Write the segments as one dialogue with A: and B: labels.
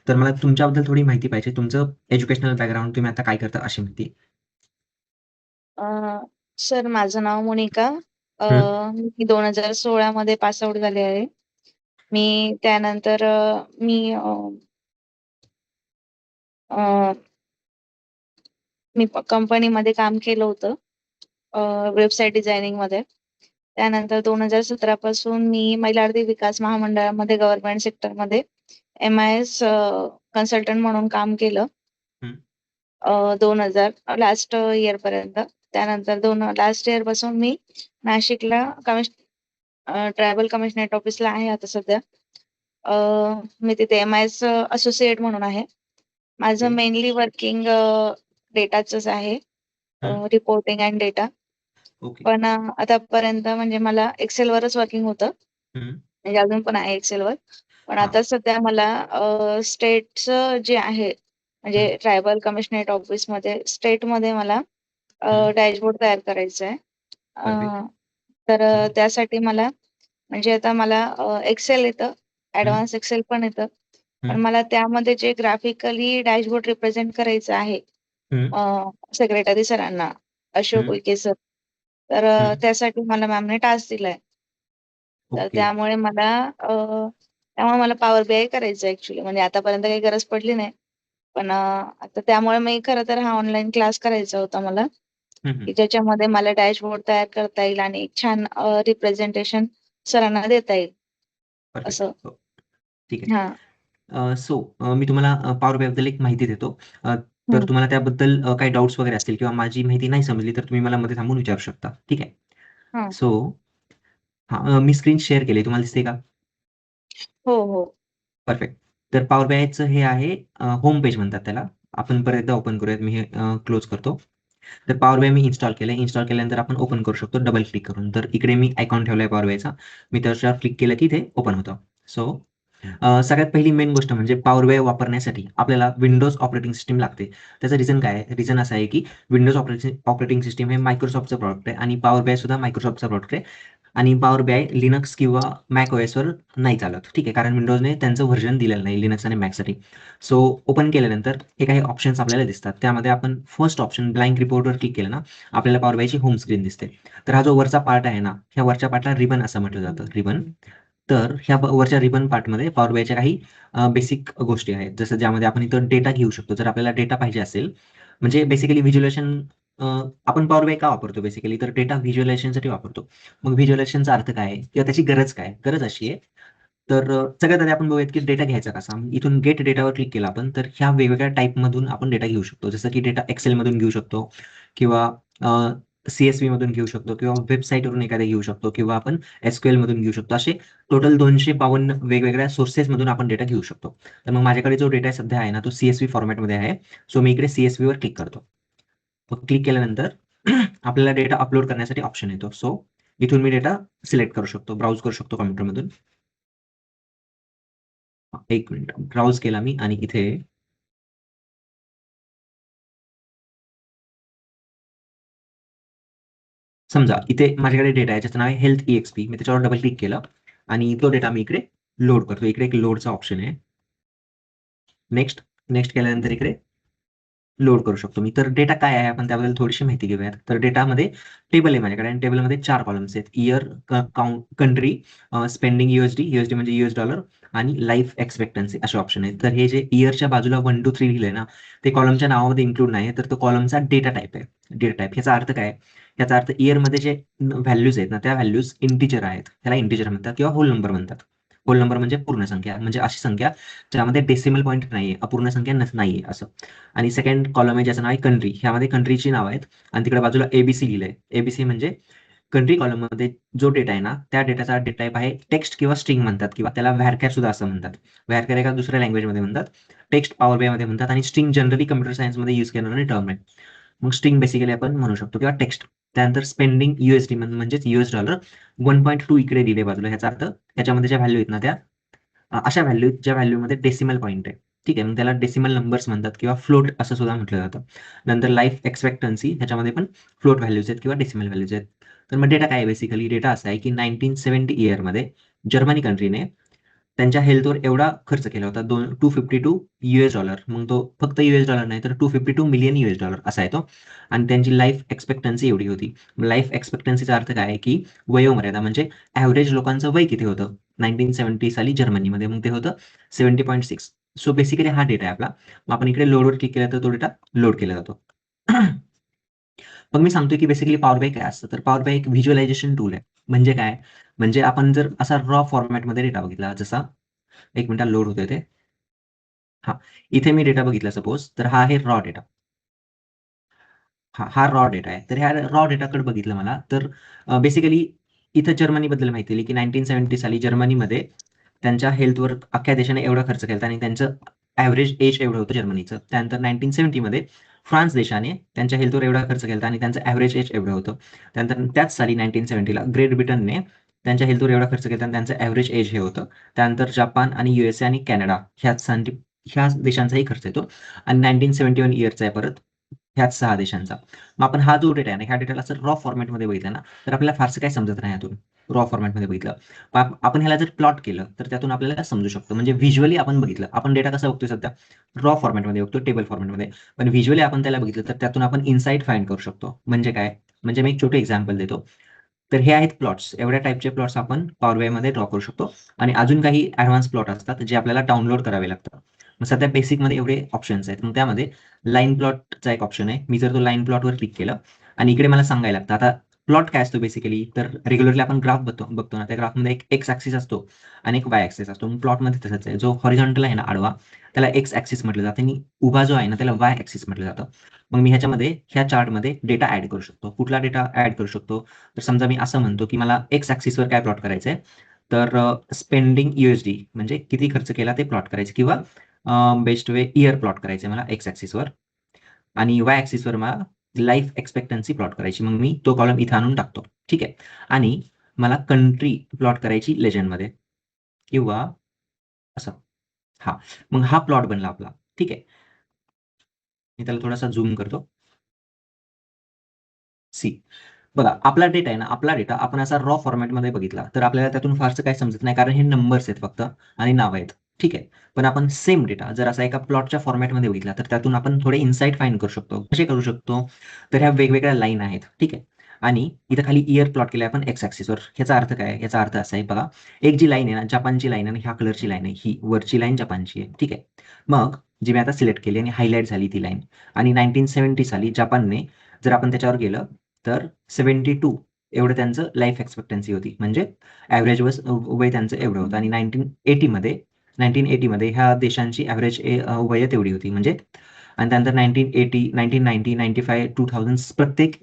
A: तर मला तुमच्याबद्दल थोडी माहिती पाहिजे. तुमचं एज्युकेशनल बॅकग्राऊंड, तुम्ही आता काय करता अशी माहिती?
B: अ, सर माझं नाव मोनिका. अ,
A: हं,
B: मी 2016 मध्ये पास आउट झाले आहे. मी त्यानंतर अ, मी कंपनीमध्ये काम केलं होतं वेबसाईट डिझायनिंगमध्ये. त्यानंतर 2017 पासून मी महिला आर्थिक विकास महामंडळामध्ये गव्हर्नमेंट सेक्टरमध्ये MIS कन्सल्टंट म्हणून काम केलं
A: हं.
B: 2000 लास्ट इयरपर्यंत. त्यानंतर लास्ट इयरपासून मी नाशिकला ट्रायबल कमिशनरेट ऑफिसला आहे आता सध्या. अ, मी तिथे MIS असोसिएट म्हणून आहे. माझं
A: ओके.
B: मेनली वर्किंग डेटाचंच आहे,
A: हं.
B: Reporting and data.
A: ओके.
B: पण आतापर्यंत म्हणजे मला एक्सेलवरच वर्किंग होतं.
A: हं.
B: म्हणजे अजून पण आहे एक्सेलवर. पण
A: हां.
B: आता सध्या मला स्टेटचं जे आहे,
A: हं.
B: म्हणजे ट्रायबल कमिशनरेट ऑफिसमध्ये स्टेटमध्ये मला
A: हं.
B: डॅशबोर्ड तयार करायचा आहे.
A: परफेक्ट.
B: अ, तर
A: हं.
B: त्यासाठी मला म्हणजे आता मला एक्सेल येतं,
A: हं.
B: ॲडव्हान्स एक्सेल पण येतं. पण
A: हं.
B: मला त्यामध्ये जे ग्राफिकली डॅशबोर्ड रिप्रेझेंट करायचं आहे
A: हं.
B: सेक्रेटरी सरांना, अशोक
A: हं.
B: उईके सर. तर
A: हं.
B: त्यासाठी मला मॅमने टास्क दिलाय. तर
A: ओके.
B: त्यामुळे मला पॉवर BI करायचं आहे ॲक्चुअली. म्हणजे आतापर्यंत काही गरज पडली नाही. पण आता त्यामुळे मी खरं तर हा ऑनलाईन क्लास करायचा होता मला,
A: हं, हं.
B: की ज्याच्यामध्ये मला डॅशबोर्ड तयार करता येईल आणि एक छान रिप्रेझेंटेशन सरांना देता येईल
A: परफेक्ट.
B: असं.
A: हो. ठीक आहे.
B: हां.
A: मी तुम्हाला पॉवर BIबद्दल एक माहिती देतो. तर
B: हं.
A: तुम्हाला त्याबद्दल काही डाउट्स वगैरे असतील किंवा माझी माहिती नाही समजली, तर तुम्ही मला मध्ये थांबून विचारू शकता. ठीक आहे.
B: हां.
A: सो मी स्क्रीन शेअर केली. तुम्हाला दिसते का?
B: हो, हो.
A: परफेक्ट. तर पॉवर BIचं हे आहे, होम पेज म्हणतात त्याला. आपण परत एकदा ओपन करूयात. मी हे क्लोज करतो. तर पॉवर BI मी इन्स्टॉल केलंय. इन्स्टॉल केल्यानंतर आपण ओपन करू शकतो डबल क्लिक करून. तर इकडे मी आयकॉन ठेवलाय पॉवर BIचा. मी त्याच्यावर क्लिक केलं की ते ओपन होतं. सो सगळ्यात पहिली मेन गोष्ट म्हणजे पॉवर BI वापरण्यासाठी आपल्याला विंडोज ऑपरेटिंग सिस्टम लागते. त्याचं रिझन काय आहे? रिझन असं आहे की विंडोज ऑपरेटिंग सिस्टम हे Microsoftचं प्रॉडक्ट आहे आणि पॉवर BI सुद्धा Microsoftचं प्रॉडक्ट आहे. आणि पॉवर BI लिनक्स किंवा मॅक OSवर नाही चालत. ठीक आहे. कारण विंडोजने त्यांचं व्हर्जन दिलेलं नाही लिनक्स आणि मॅकसाठी. सो ओपन केल्यानंतर हे काही ऑप्शन्स आपल्याला दिसतात. त्यामध्ये आपण फर्स्ट ऑप्शन ब्लँक रिपोर्टवर क्लिक केलं ना, आपल्याला पॉवर BIची होम स्क्रीन दिसते. तर हा जो वरचा पार्ट आहे ना, ह्या वरच्या पार्टला रिबन असं म्हटलं जातं. रिबन. तर ह्या वरच्या रिबन पार्टमध्ये पॉवर BIच्या काही बेसिक गोष्टी आहेत. जसं ज्यामध्ये आपण इथं डेटा घेऊ शकतो. जर आपल्याला डेटा पाहिजे असेल, म्हणजे बेसिकली व्हिज्युअलायझेशन, आपण पॉवर BI का वापरतो बेसिकली? तर डेटा व्हिज्युअलायझेशनसाठी वापरतो. मग व्हिज्युअलायझेशनचा अर्थ काय आहे? किंवा त्याची गरज काय आहे? गरज अशी आहे, तर सगळ्यात आधी आपण बघूयात की डेटा घ्यायचा कसा? इथून गेट डेटावर क्लिक केलं आपण, तर ह्या वेगवेगळ्या टाइपमधून आपण डेटा घेऊ शकतो. जसं की डेटा Excelमधून घेऊ शकतो किंवा CSVमधून घेऊ शकतो किंवा वेबसाईटवरून एखाद्या घेऊ शकतो किंवा आपण SQLमधून घेऊ शकतो. असे टोटल 252 वेगवेगळ्या सोर्सेसमधून आपण डेटा घेऊ शकतो. तर मग माझ्याकडे जो डेटा सध्या आहे ना, तो CSV फॉर्मॅटमध्ये आहे. सो मी इकडे CSVवर क्लिक करतो. मग क्लिक केल्यानंतर आपल्याला डेटा अपलोड करण्यासाठी ऑप्शन येतो. सो इथून मी डेटा सिलेक्ट करू शकतो, ब्राउज करू शकतो कॉम्प्युटरमधून. एक मिनिट. ब्राउज केला मी आणि इथे समजा इथे माझ्याकडे डेटा आहे, ज्याचं नाव आहे हेल्थ EXP. मी त्याच्यावर डबल क्लिक केलं आणि तो डेटा मी इकडे लोड करतो. इकडे एक लोडचा ऑप्शन आहे. नेक्स्ट. नेक्स्ट केल्यानंतर इकडे लोड करू शकतो मी. तर डेटा काय आहे? आपण त्याबद्दल थोडीशी माहिती घेऊयात. तर डेटामध्ये टेबल आहे माझ्याकडे आणि टेबलमध्ये 4 कॉलम्स आहेत. इयर, कंट्री, स्पेंडिंग USD म्हणजे $, आणि लाईफ एक्स्पेक्टन्सी असे ऑप्शन आहेत. तर हे जे इयरच्या बाजूला 1 2 3 लिहिलंय ना, ते कॉलमच्या नावामध्ये इन्क्लूड नाही. तर तो कॉलमचा डेटा टाइप आहे. डेटा टाइप याचा अर्थ काय? याचा अर्थ इयरमध्ये जे व्हॅल्यूज आहेत ना, त्या व्हॅल्यूज इंटिजर आहेत. त्याला इंटिजर म्हणतात किंवा होल नंबर म्हणतात. होल नंबर म्हणजे पूर्ण संख्या, म्हणजे अशी संख्या ज्यामध्ये डेसिमल पॉइंट नाहीये, अपूर्ण संख्या नाहीये असं. आणि सेकंड कॉलम आहे ज्याचं नाव आहे कंट्री. ह्यामध्ये कंट्रीची नावं आहेत आणि तिकडे बाजूला ABC लिहिलंय. ABC म्हणजे कंट्री कॉलममध्ये जो डेटा आहे ना, त्या डेटाचा डेटा टाइप आहे टेक्स्ट किंवा स्ट्रिंग म्हणतात किंवा त्याला व्हॅरकॅर सुद्धा असं म्हणतात. व्हॅरकॅर एका दुसऱ्या लँग्वेजमध्ये म्हणतात. टेक्स्ट पॉवर BI मध्ये म्हणतात आणि स्ट्रिंग जनरली कम्प्युटर सायन्समध्ये यूज करणारी टर्म आहे. मग स्ट्रिंग बेसिकली आपण म्हणू शकतो किंवा टेक्स्ट. त्यानंतर स्पेंडिंग USD म्हणजेच $1 1.2 इकडे दिले बाजूला. ह्याचा अर्थ त्याच्यामध्ये ज्या व्हॅल्यू आहेत ना, त्या अशा व्हॅल्यू ज्या व्हॅल्यूमध्ये डेसिमल पॉइंट आहे. ठीक आहे. मग त्याला डेसिमल नंबर्स म्हणतात किंवा फ्लोट असं सुद्धा म्हटलं जातं. नंतर लाईफ एक्स्पेक्टन्सी, ह्याच्यामध्ये पण फ्लोट व्हॅल्यूज आहेत किंवा डेसिमल व्हॅल्यूज आहेत. तर मग डेटा काय आहे? बेसिकली डेटा असा आहे की 1970 इयरमध्ये जर्मनी कंट्रीने त्यांच्या हेल्थवर एवढा खर्च केला होता, $252. मग तो फक्त $, नाही तर $252 मिलियन असा आहे तो. आणि त्यांची लाईफ एक्सपेक्टन्सी एवढी होती. लाईफ एक्सपेक्टन्सीचा अर्थ काय आहे, की वयोमर्यादा म्हणजे ॲव्हरेज लोकांचं वय किती होतं 1970 साली जर्मनीमध्ये, मग ते होतं 70.6. सो बेसिकली हा डेटा आहे आपला. मग आपण इकडे लोडवर क्लिक केला तर तो डेटा लोड केला जातो. मग मी सांगतोय की बेसिकली पॉवर BI काय असतं, तर पॉवर BI एक व्हिज्युअलायझेशन टूल आहे. म्हणजे काय, म्हणजे आपण जर असा रॉ फॉर्मॅटमध्ये डेटा बघितला, जसा एक मिनिटात लोड होतोय ते. हां, इथे मी डेटा बघितला सपोज, तर हा आहे रॉ डेटा. हा रॉ डेटा आहे. तर ह्या रॉ डेटाकडे बघितलं मला, तर बेसिकली इथं जर्मनीबद्दल माहिती दिली, की 1970 साली जर्मनीमध्ये त्यांच्या हेल्थवर अख्ख्या देशाने एवढा खर्च केला आणि त्यांचं ॲव्हरेज एज एवढं होतं जर्मनीचं. त्यानंतर 1970 मध्ये फ्रान्स देशाने त्यांच्या हेल्थवर एवढा खर्च केला आणि त्यांचं ॲव्हरेज एज एवढं होतं. त्यानंतर त्याच साली 1970 ला ग्रेट ब्रिटनने त्यांच्या हेल्थवर एवढा खर्च केला आणि त्यांचं ॲव्हरेज एज हे होतं. त्यानंतर जपान आणि USA आणि कॅनडा ह्या देशांचाही खर्च येतो आणि 1971 इयरचा आहे परत ह्याच 6 देशांचा. मग आपण हा जो डेटा आहे ना, ह्या डेटाला जर रॉ फॉर्मॅटमध्ये बघितला ना, तर आपल्याला फारसं काही समजत नाही यातून. रॉ फॉर्मॅटमध्ये बघितलं. आपण ह्याला जर प्लॉट केलं, तर त्यातून आपल्याला समजू शकतं. म्हणजे व्हिज्युअली आपण बघितलं. आपण डेटा कसा बघतोय सध्या? रॉ फॉर्मॅटमध्ये बघतो, टेबल फॉर्मॅटमध्ये. पण व्हिज्युअली आपण त्याला बघितलं, तर त्यातून आपण इनसाईट फाइंड करू शकतो. म्हणजे काय? म्हणजे मी एक छोटं एक्झाम्पल देतो. तर हे आहेत प्लॉट्स. एवढ्या टाइपचे प्लॉट्स आपण पॉवर BIमध्ये ड्रॉ करू शकतो आणि अजून काही ॲडव्हान्स प्लॉट असतात, जे आपल्याला डाउनलोड करावे लागतात. मग सध्या बेसिकमध्ये एवढे ऑप्शन्स आहेत. मग त्यामध्ये लाईन प्लॉटचा एक ऑप्शन आहे. मी जर तो लाईन प्लॉटवर क्लिक केलं आणि इकडे मला सांगायला लागतं. आता प्लॉट काय असतो बेसिकली, तर रेग्युलरली आपण ग्राफ बघतो ना, त्या ग्राफमध्ये एक एक्स ॲक्सिस असतो आणि एक वाय ॲक्सिस असतो. मग प्लॉटमध्ये तसंच आहे. जो हॉरिझॉन्टल आहे ना आडवा, त्याला एक्स ॲक्सिस म्हटलं जातं आणि उभा जो आहे ना, त्याला वाय ॲक्सिस म्हटलं जातं. मग मी ह्याच्यामध्ये ह्या चार्टमध्ये डेटा ॲड करू शकतो. कुठला डेटा ॲड करू शकतो? तर समजा मी असं म्हणतो, की मला एक्स ॲक्सिसवर काय प्लॉट करायचं आहे, तर स्पेंडिंग USD म्हणजे किती खर्च केला ते प्लॉट करायचं किंवा बेस्ट वे इयर प्लॉट करायचं मला एक्स ॲक्सिसवर आणि वाय ॲक्सिसवर मला लाईफ एक्स्पेक्टन्सी प्लॉट करायची. मग मी तो कॉलम इथं आणून टाकतो. ठीक आहे. आणि मला कंट्री प्लॉट करायची लेजंडमध्ये किंवा असं. हां, मग हा प्लॉट बनला आपला. ठीक आहे. मी त्याला थोडासा झूम करतो. सी. बघा, आपला डेटा आहे ना, आपला डेटा आपण असा रॉ फॉर्मॅटमध्ये बघितला, तर आपल्याला त्यातून फारसं काही समजत नाही, कारण हे नंबर्स आहेत फक्त आणि नावं आहेत. ठीक आहे. पण आपण सेम डेटा जर असा एका प्लॉटच्या फॉर्मॅटमध्ये बघितला, तर त्यातून आपण थोडे इनसाईट फाइंड करू शकतो. कसे करू शकतो? तर ह्या वेगवेगळ्या लाईन आहेत. ठीक आहे. आणि इथं खाली इयर प्लॉट केलं आपण एक्स ॲक्सिसवर. ह्याचा अर्थ काय आहे? याचा अर्थ असा आहे बघा, एक जी लाईन आहे ना, जपानची लाईन आहे आणि ह्या कलरची लाईन आहे, ही वरची लाईन जपानची आहे. ठीक आहे. मग जी मी आता सिलेक्ट केली आणि हायलाइट झाली ती लाईन आणि 1970 साली जपानने जर आपण त्याच्यावर गेलं तर 72 एवढं त्यांचं लाईफ एक्स्पेक्टन्सी होती. म्हणजे ॲव्हरेज वय त्यांचं एवढं होतं आणि 1980 मध्ये ह्या देशांची ॲव्हरेज वय तेवढी होती. म्हणजे आणि त्यानंतर 1980, 1990, 95, 2000 प्रत्येक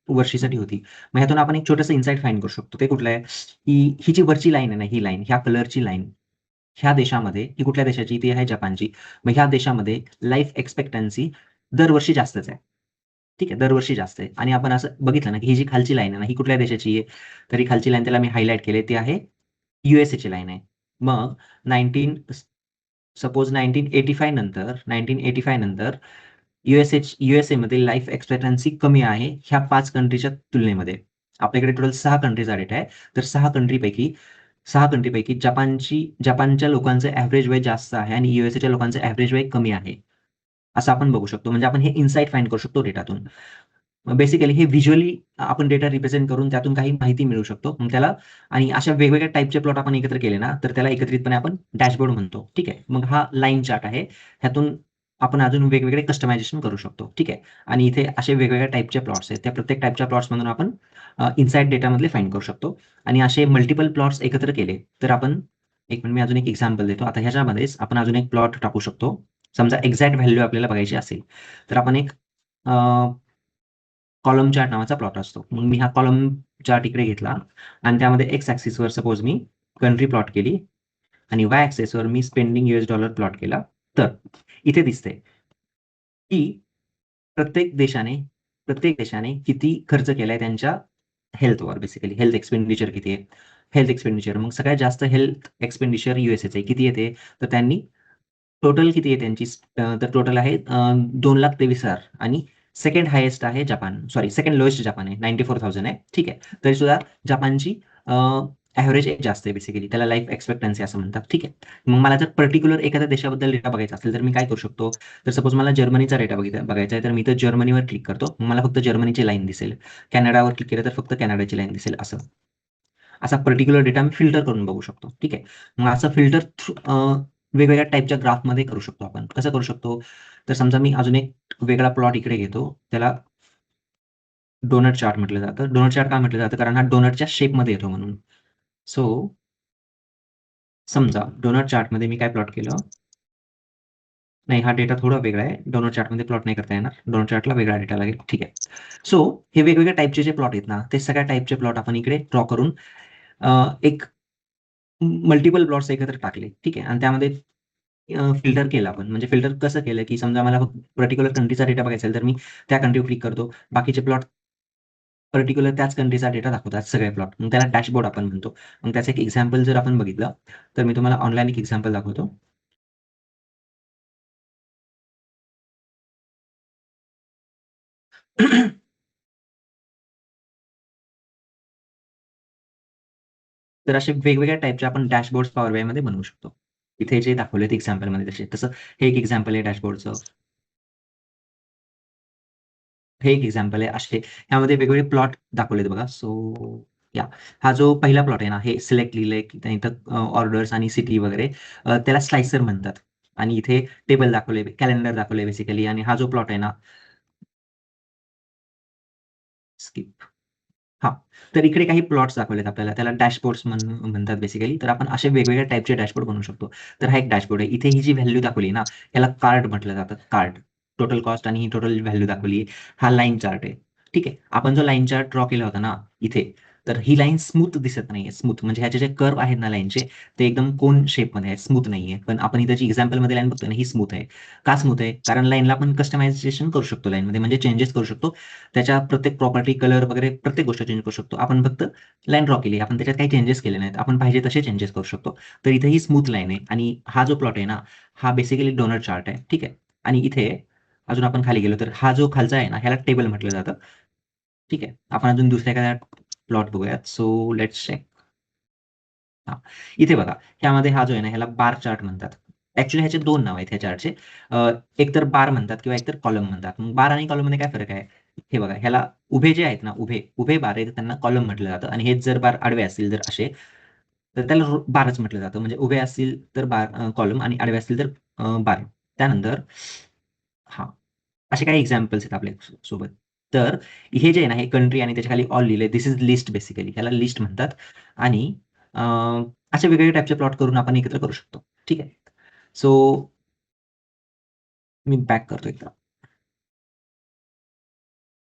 A: वर्षीसाठी होती. मग ह्यातून आपण एक छोटंसं इन्साईट फाइंड करू शकतो. ते कुठलं आहे? की ही जी वरची लाईन आहे ना, ही लाईन, ह्या कलरची लाईन, ह्या देशामध्ये ही कुठल्या देशाची? ती आहे जपानची. मग ह्या देशामध्ये लाईफ एक्स्पेक्टन्सी दरवर्षी जास्तच आहे. ठीक आहे, दरवर्षी जास्त आहे आणि आपण असं बघितलं ना, की ही जी खालची लाईन आहे ना, ही कुठल्या देशाची आहे? तर ही खालची लाईन त्याला मी हायलाइट केली ती आहे USAची लाईन आहे. मग 19 सपोज 1985 नंतर USAमध्ये लाईफ एक्स्पेक्टन्सी कमी आहे ह्या 5 कंट्रीच्या तुलनेमध्ये. आपल्याकडे टोटल 6 कंट्रीचा डेटा आहे. तर 6 कंट्रीपैकी जपानच्या लोकांचं ॲव्हरेज वय जास्त आहे आणि USAच्या लोकांचं ॲव्हरेज वय कमी आहे. असं आपण बघू शकतो. म्हणजे आपण हे इनसाईट फाइंड करू शकतो डेटातून. बेसिकली हे व्हिज्युअली आपण डेटा रिप्रेझेंट करून त्यातून काही माहिती मिळवू शकतो. मग त्याला आणि अशा वेगवेगळ्या टाइपचे प्लॉट आपण एकत्र केले ना, तर त्याला एकत्रितपणे आपण डॅशबोर्ड म्हणतो. ठीक आहे. मग हा लाईन चार्ट आहे. ह्यातून आपण अजून वेगवेगळे कस्टमायझेशन करू शकतो. ठीक आहे. आणि इथे असे वेगवेगळ्या टाइपचे प्लॉट्स आहेत. त्या प्रत्येक टाइपच्या प्लॉट्समधून आपण इनसाइड डेटामधले फाइंड करू शकतो. आणि असे मल्टिपल प्लॉट्स एकत्र केले, तर आपण एक मिनिट मी अजून एक एक्झाम्पल देतो. आता ह्याच्यामध्येच आपण अजून एक प्लॉट टाकू शकतो. समजा एक्झॅक्ट व्हॅल्यू आपल्याला बघायची असेल, तर आपण एक कॉलम चार्ट नावाचा प्लॉट असतो. मग मी हा कॉलम चार्ट इकडे घेतला आणि त्यामध्ये एक्स ॲक्सिसवर सपोज मी कंट्री प्लॉट केली आणि वाय ॲक्सिसवर मी स्पेंडिंग $US प्लॉट केला. तर इथे दिसतंय, की प्रत्येक देशाने किती खर्च केलाय त्यांच्या हेल्थवर बेसिकली. हेल्थ एक्सपेंडिचर किती आहे? हेल्थ एक्सपेंडिचर मग सगळ्यात जास्त हेल्थ एक्सपेंडिचर USAचं आहे. किती येते? तर त्यांनी टोटल किती आहे त्यांची तर टोटल आहे 2,23,000 आणि सेकंड हायेस्ट आहे Japan. Sorry second lowest Japan आहे. 94,000 आहे. ठीक आहे. तरीसुद्धा जपानची ॲव्हरेज एज जास्त आहे बेसिकली. त्याला लाईफ एक्सपेक्टन्सी असं म्हणतात. ठीक आहे. मग मला जर पर्टिक्युलर एखाद्या देशाबद्दल डेटा बघायचा असेल तर मी काय करू शकतो? तर सपोज मला जर्मनीचा डेटा बघायचा आहे तर मी इथं जर्मनीवर क्लिक करतो. मग मला फक्त जर्मनीची लाईन दिसेल. कॅनडावर क्लिक केलं तर फक्त कॅनडाची लाईन दिसेल असं. असा पर्टिक्युलर डेटा मी फिल्टर करून बघू शकतो. ठीक आहे. मग असं फिल्टर वेगवेगळ्या टाईपच्या ग्राफमध्ये करू शकतो आपण. कसं करू शकतो? तर समजा मी अजून एक वेगळा प्लॉट इकडे घेतो. त्याला डोनट चार्ट म्हटलं जातं. डोनट चार्ट का म्हटलं जातं? कारण हा डोनटच्या शेपमध्ये येतो म्हणून. सो समजा डोनट चार्टमध्ये मी काय प्लॉट केलं? नाही, हा डेटा थोडा वेगळा आहे. डोनट चार्टमध्ये प्लॉट नाही करता येणार. डोनट चार्टला वेगळा डेटा लागेल. ठीक आहे. सो हे वेगवेगळ्या टाईपचे जे प्लॉट आहेत ना, ते सगळ्या टाईपचे प्लॉट आपण इकडे ड्रॉ करून एक मल्टिपल प्लॉट्स एकत्र टाकले. ठीक आहे. आणि त्यामध्ये फिल्टर केलं आपण. म्हणजे फिल्टर कसं केलं, की समजा मला फक्त पर्टिक्युलर कंट्रीचा डेटा बघायचा असेल, तर मी त्या कंट्रीवर क्लिक करतो. बाकीचे प्लॉट पर्टिक्युलर त्याच कंट्रीचा डेटा दाखवतात सगळे प्लॉट. मग त्याला डॅशबोर्ड आपण म्हणतो. मग त्याचं एक एक्झाम्पल जर आपण बघितलं, तर मी तुम्हाला ऑनलाईन एक एक्झाम्पल दाखवतो. तर असे वेगवेगळ्या टाईपचे आपण डॅशबोर्ड्स पॉवर BIमध्ये बनवू शकतो. इथे जे दाखवलेत एक्झाम्पलमध्ये तसे. तसं हे एक एक्झाम्पल आहे डॅशबोर्डचं. हे एक एक्झाम्पल आहे. असे ह्यामध्ये वेगवेगळे प्लॉट दाखवलेत बघा. सो या हा जो पहिला प्लॉट आहे ना, हे सिलेक्ट लिहिलंय की इथं ऑर्डर्स आणि सिटी वगैरे त्याला स्लाइसर म्हणतात. आणि इथे टेबल दाखवले, कॅलेंडर दाखवले बेसिकली. आणि हा जो प्लॉट आहे ना, स्किप. हां. तर इकडे काही प्लॉट्स दाखवलेत आपल्याला. त्याला डॅशबोर्ड्स म्हणतात बेसिकली. तर आपण असे वेगवेगळ्या टाइपचे डॅशबोर्ड बनवू शकतो. तर हा एक डॅशबोर्ड आहे. इथे ही जी व्हॅल्यू दाखवली ना, याला कार्ड म्हटलं जातं. कार्ड. टोटल कॉस्ट आणि ही टोटल व्हॅल्यू दाखवली आहे. हा लाईन चार्ट आहे. ठीक आहे. आपण जो लाईन चार्ट ड्रॉ केला होता ना इथे, तर ही लाईन स्मूथ दिसत नाहीये. स्मूथ म्हणजे ह्याचे जे कर्व्ह आहेत ना लाईनचे, ते एकदम कोन शेपमध्ये आहेत. स्मूथ नाहीये. पण आपण इथं जी एक्झाम्पलमध्ये लाईन बघतोय ना, ही स्मूथ आहे. का स्मूथ आहे? कारण लाईनला आपण कस्टमायझेशन करू शकतो लाईनमध्ये. म्हणजे चेंजेस करू शकतो. त्याच्या प्रत्येक प्रॉपर्टी, कलर वगैरे प्रत्येक गोष्ट चेंज करू शकतो. आपण फक्त लाईन ड्रॉ केली. आपण त्याच्यात काही चेंजेस केले नाहीत. आपण पाहिजे तसे चेंजेस करू शकतो. तर इथे ही स्मूथ लाईन आहे आणि हा जो प्लॉट आहे ना, हा बेसिकली डोनट चार्ट आहे. ठीक आहे. आणि इथे अजून आपण खाली गेलो तर हा जो खालचा आहे ना, ह्याला टेबल म्हटलं जातं. ठीक आहे. आपण अजून दुसऱ्या एखाद्या प्लॉट बघूयात. So let's check. हां. इथे बघा, ह्यामध्ये हा जो आहे ना, ह्याला बार चार्ट म्हणतात. ॲक्चुअली ह्याचे 2 नाव आहेत ह्या चार्टचे. एक तर बार म्हणतात किंवा एकतर कॉलम म्हणतात. मग बार आणि कॉलममध्ये काय फरक आहे? हे बघा, ह्याला उभे जे आहेत ना, उभे बार आहेत त्यांना कॉलम म्हटलं जातं आणि हेच जर बार आडवे असतील जर असे, तर त्याला बारच म्हटलं जातं. म्हणजे उभे असतील तर बार कॉलम आणि आडवे असतील तर बार. त्यानंतर हां, असे काही एक्झाम्पल्स आहेत आपल्या सोबत. तर हे जे आहे ना, हे कंट्री आणि त्याच्या खाली ऑल लिहिलंय. This is list basically. ह्याला लिस्ट म्हणतात आणि अ, असे वेगवेगळे टाइपचे प्लॉट करून आपण एकत्र करू शकतो. ठीक आहे. सो मी बॅक करतो एकदा.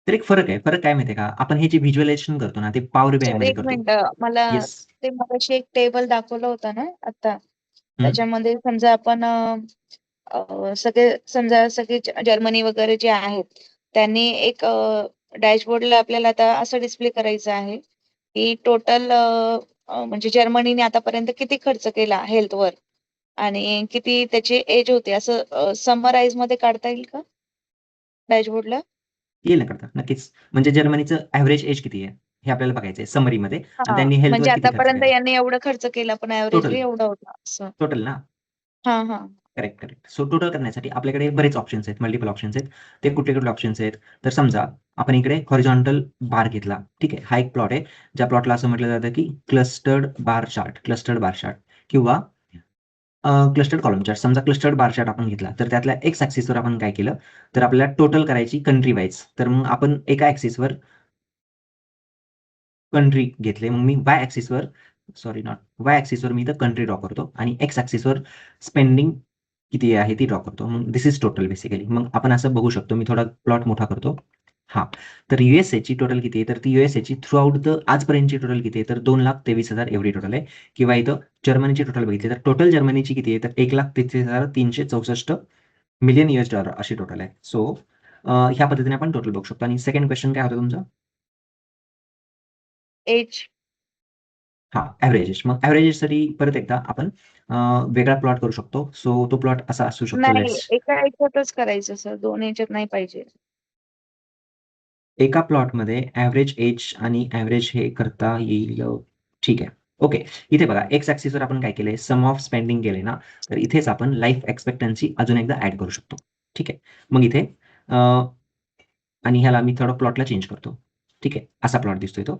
A: तर एक फरक आहे. फरक काय माहिती आहे का? आपण हे जे व्हिज्युअलायझेशन करतो ना, ते पॉवर
B: सर
A: BIमध्ये
B: 1
A: करतो.
B: मिनिटं मला
A: येस.
B: ते मगाशी एक टेबल दाखवलं होतं ना आता,
A: हं.
B: त्याच्यामध्ये समजा आपण सगळे समजा सगळे जर्मनी वगैरे जे आहेत, त्यांनी एक डॅशबोर्डला आपल्याला आता असं डिस्प्ले करायचं आहे, की टोटल म्हणजे जर्मनीने आतापर्यंत किती खर्च केला हेल्थवर आणि किती त्याची एज होते असं समराईजमध्ये काढता येईल का डॅशबोर्डला?
A: येईल ना करता. नक्कीच. म्हणजे जर्मनीचं एव्हरेज एज किती आहे? हे आपल्याला बघायचं आहे समरीमध्ये आणि
B: हां,
A: त्यांनी
B: म्हणजे
A: हेल्थवर किती खर्च
B: आतापर्यंत
A: केला?
B: यांनी एवढं खर्च केला, पण
A: टोटल,
B: एव्हरेजली एवढा होता असं.
A: टोटल ना?
B: हां, हां.
A: Correct, correct. सो टोटल करण्यासाठी आपल्याकडे बरेच ऑप्शन्स आहेत, मल्टिपल ऑप्शन्स आहेत. ते कुठले-कुठले ऑप्शन्स आहेत? तर समजा आपण इकडे हॉरिझॉन्टल बार घेतला. ठीक आहे. हा एक प्लॉट आहे. ज्या प्लॉटला असं म्हटलं जातं, की क्लस्टर्ड बार चार्ट किंवा क्लस्टर्ड कॉलम चार्ट. समजा क्लस्टर्ड बार चार्ट आपण घेतला, तर त्यातल्या एक्स ॲक्सिसवर आपण काय केलं, तर आपल्याला टोटल करायची कंट्री वाईज. तर मग आपण एका ॲक्सिसवर कंट्री घेतले. मग मी वाय ॲक्सिसवर सॉरी नॉट वाय ॲक्सिसवर मी इथं कंट्री ड्रॉ करतो आणि एक्स ॲक्सिसवर स्पेंडिंग किती आहे ती ड्रॉ करतो. मग धिस इज टोटल बेसिकली. मग आपण असं बघू शकतो. मी थोडा प्लॉट मोठा करतो. हां. तर यूएसएची टोटल किती आहे? तर ती यूएसएची थ्रू आउट द आजपर्यंतची टोटल किती आहे? तर 2,23,000 एवढी टोटल आहे. किंवा इथं जर्मनीची टोटल बघितली तर टोटल जर्मनीची किती आहे? तर $1,33,364 मिलियन US अशी टोटल आहे. सो ह्या पद्धतीने आपण टोटल बघू शकतो. आणि सेकंड क्वेशन काय होता तुमचा?
B: एज
A: हां, एव्हरेजेस. मग एव्हरेजेससाठी परत एकदा आपण वेगळा प्लॉट करू शकतो. सो तो प्लॉट असा असू शकतो.
B: नाही, एका ह्याच्यातच करायचं सर, 2 ह्याच्यात नाही पाहिजे.
A: एका प्लॉटमध्ये एव्हरेज एज आणि एव्हरेज हे करता येईल. ठीक आहे. ओके. इथे बघा एक्स ॲक्सिसवर आपण काय केलंय, सम ऑफ स्पेंडिंग केलंय ना, तर इथेच आपण लाईफ एक्स्पेक्टन्सी अजून एकदा ॲड करू शकतो. ठीक आहे. मग इथे अ, आणि ह्याला मी थोडं प्लॉटला चेंज करतो. ठीक आहे. असा प्लॉट दिसतोय तो.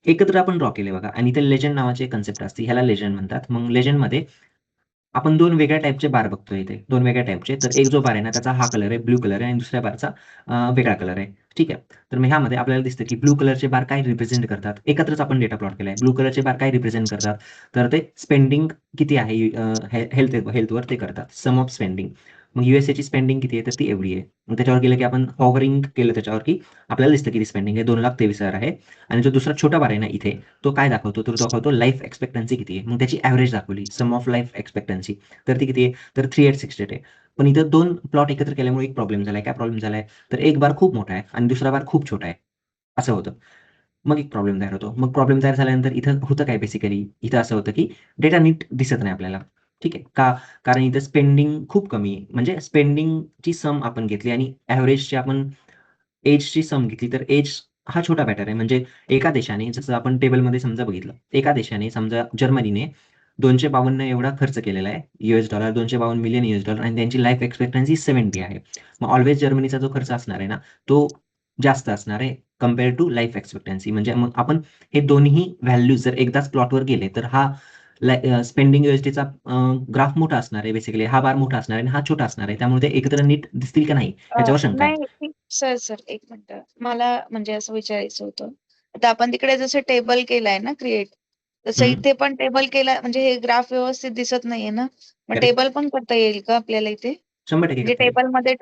A: एकत्र आपण ड्रॉ केले बघा आणि इथे लेजंड नावाची एक कन्सेप्ट असते. ह्याला लेजंड म्हणतात. मग लेजंडमध्ये आपण 2 वेगळ्या टाइपचे बार बघतोय इथे. 2 वेगळ्या टाइपचे. तर एक जो बार आहे ना, त्याचा हा कलर आहे, ब्लू कलर आहे आणि दुसऱ्या बारचा वेगळा कलर आहे. ठीक आहे. तर मग ह्यामध्ये आपल्याला दिसतं, की ब्लू कलरचे बार काय रिप्रेझेंट करतात. एकत्रच आपण डेटा प्लॉट केलाय. ब्लू कलरचे बार काय रिप्रेझेंट करतात. तर ते स्पेंडिंग किती आहे हेल्थवर ते करतात. सम ऑफ स्पेंडिंग. मग यूएसएची स्पेंडिंग किती आहे, तर ती एवढी आहे. मग त्याच्यावर गेलं, की आपण हॉव्हरिंग केलं त्याच्यावर, की आपल्याला दिसतं किती स्पेंडिंग आहे. 2,23,000 आहे आणि जो दुसरा छोटा बार आहे ना इथे, तो काय दाखवतो? तो दाखवतो लाईफ एक्स्पेक्टन्सी किती आहे. मग त्याची एव्हरेज दाखवली. सम ऑफ लाईफ एक्स्पेक्टन्सी. तर ती किती आहे? तर 3868 आहे. पण इथं 2 प्लॉट एकत्र केल्यामुळे एक प्रॉब्लेम झालाय. काय प्रॉब्लेम झालाय? तर एक बार खूप मोठा आहे आणि दुसरा बार खूप छोटा आहे. असं होतं. मग एक प्रॉब्लेम तयार होतो. मग प्रॉब्लेम तयार झाल्यानंतर इथं होतं काय बेसिकली? इथं असं होतं, की डेटा नीट दिसत नाही आपल्याला. ठीक आहे. का? कारण इथं स्पेंडिंग खूप कमी आहे. म्हणजे स्पेंडिंगची सम आपण घेतली आणि एव्हरेजची आपण एजची सम घेतली, तर एज हा छोटा पॅटर्न आहे. म्हणजे एका देशाने जसं आपण टेबलमध्ये समजा बघितलं. एका देशाने समजा जर्मनीने 252 एवढा खर्च केलेला आहे. $252 मिलियन $2 आणि त्यांची लाईफ एक्स्पेक्टन्सी 70 आहे. मग ऑल्वेज जर्मनीचा जो खर्च असणार आहे ना, तो जास्त असणार आहे कंपेअर टू लाईफ एक्स्पेक्टन्सी. म्हणजे मग आपण हे दोन्ही व्हॅल्यूज जर एकदाच प्लॉटवर गेले, तर हा स्पेंडिंग यूएसडीचा ग्राफ मोठा असणार आहे बेसिकली. हा बार मोठा असणार आहे आणि हा छोटा असणार आहे. त्यामुळे ते एकत्र नीट दिसतील का नाही, याच्यावर शंका आहे.
B: नाही सर 1 मिनिटं. मला म्हणजे असं विचारायचं होतं. आता आपण तिकडे जसं टेबल केलाय ना क्रिएट, तसं
A: हं,
B: इथे पण टेबल केला म्हणजे हे ग्राफ व्यवस्थित दिसत नाहीये ना. मग
A: करेक्ट.
B: टेबल पण करता येईल का आपल्याला इथे?
A: 100%
B: म्हणजे
A: करता येईल.
B: टेबलमध्ये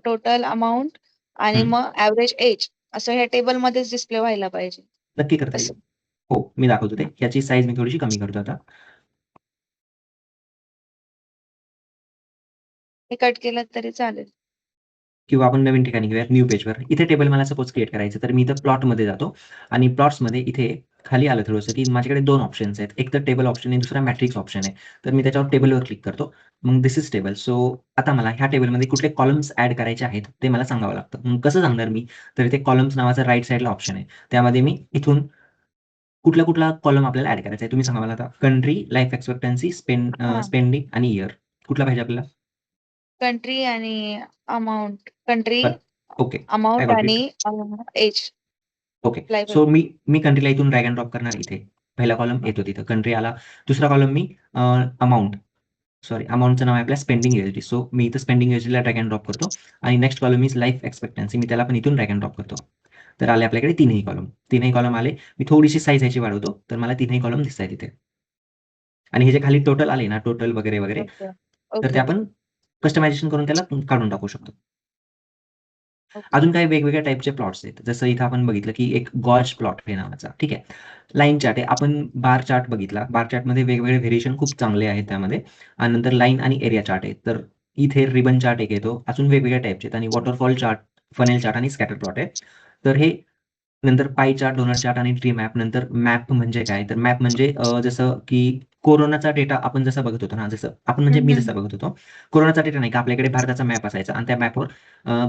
B: टोटल अमाउंट आणि
A: हं,
B: मग एव्हरेज एज असं ह्या टेबलमध्येच डिस्प्ले व्हायला पाहिजे.
A: नक्की करता येईल.
B: तसं.
A: हो, मी दाखवतो ते.
B: हां.
A: ह्याची साईज मी थोडीशी कमी करतो आता.
B: हे कट केलं तरी चालेल.
A: किंवा आपण नवीन ठिकाणी घेऊयात, न्यू पेजवर. इथे टेबल मला सपोज क्रिएट करायचं, तर मी इथं प्लॉटमध्ये जातो आणि प्लॉट्समध्ये इथे खाली आलं थोडंसं, की माझ्याकडे 2 ऑप्शन्स आहेत. एक तर टेबल ऑप्शन आहे, दुसरा मॅट्रिक्स ऑप्शन आहे. तर मी त्याच्यावर टेबलवर क्लिक करतो. मग धिस इज टेबल. सो आता मला ह्या टेबलमध्ये कुठले कॉलम्न्स ॲड करायचे आहेत, ते मला सांगावं लागतं. मग कसं सांगणार मी? तर इथे कॉलम्न्स नावाचा राइट साइडला ऑप्शन आहे. त्यामध्ये मी इथून कुठला कॉलम आपल्याला ॲड करायचा आहे, तुम्ही सांगा मला आता. कंट्री, लाईफ एक्स्पेक्टन्सी,
B: हां.
A: स्पेंडिंग आणि इयर. कुठला पाहिजे आपल्याला?
B: कंट्री आणि अमाउंट. कंट्री,
A: पर ओके. आय
B: अमाउंट
A: गॉट
B: आणि
A: इट.
B: एज.
A: ओके.
B: लाईफ
A: सो मी कंट्रीला इथून ड्रॅग एंड ड्रॉप करणार इथे. पहिला कॉलम येतो तिथं. कंट्री आला. दुसरा कॉलम मी अमाउंट अमाउंटचं नाव आहे आपल्या स्पेंडिंग यूएसडी. सो मी इथं स्पेंडिंग यूएसडीला ड्रॅग एंड ड्रॉप करतो आणि नेक्स्ट कॉलम इज लाईफ एक्स्पेक्टन्सी. मी त्याला पण इथून ड्रॅग एंड ड्रॉप करतो. तर आले आपल्याकडे तीनही कॉलम. तीनही कॉलम आले. मी थोडीशी साईज ह्याची वाढवतो. तर मला तीनही कॉलम दिसतायत इथे. आणि हे जे खाली टोटल आले ना, टोटल वगैरे, वगैरे,
B: ओके.
A: तर
B: ओके,
A: ते
B: ओके.
A: आपण कस्टमायझेशन करून त्याला काढून टाकू शकतो.
B: ओके.
A: अजून काही वेगवेगळ्या टाइपचे प्लॉट्स आहेत. जसं इथं आपण बघितलं, की एक गॉज प्लॉट आहे नावाचा. ठीक आहे. लाईन चार्ट आहे. आपण बार चार्ट बघितला. बार चार्टमध्ये वेगवेगळे व्हेरिएशन खूप चांगले आहेत त्यामध्ये आणि नंतर लाईन आणि एरिया चार्ट आहे. तर इथे रिबन चार्ट एक येतो. अजून वेगवेगळ्या टाइपचे आहेत आणि वॉटरफॉल चार्ट, फनेल चार्ट आणि स्कॅटर प्लॉट आहे. तर हे नंतर पाई चार्ट, डोनट चार्ट आणि ट्री मॅप. नंतर मॅप म्हणजे काय? तर मॅप म्हणजे जसं की कोरोनाचा डेटा आपण जसा बघत होतो ना, जसं आपण म्हणजे
B: हं,
A: मी
B: हं.
A: जसा बघत होतो. कोरोनाचा डेटा नाही का आपल्याकडे भारताचा मॅप असायचा आणि त्या मॅपवर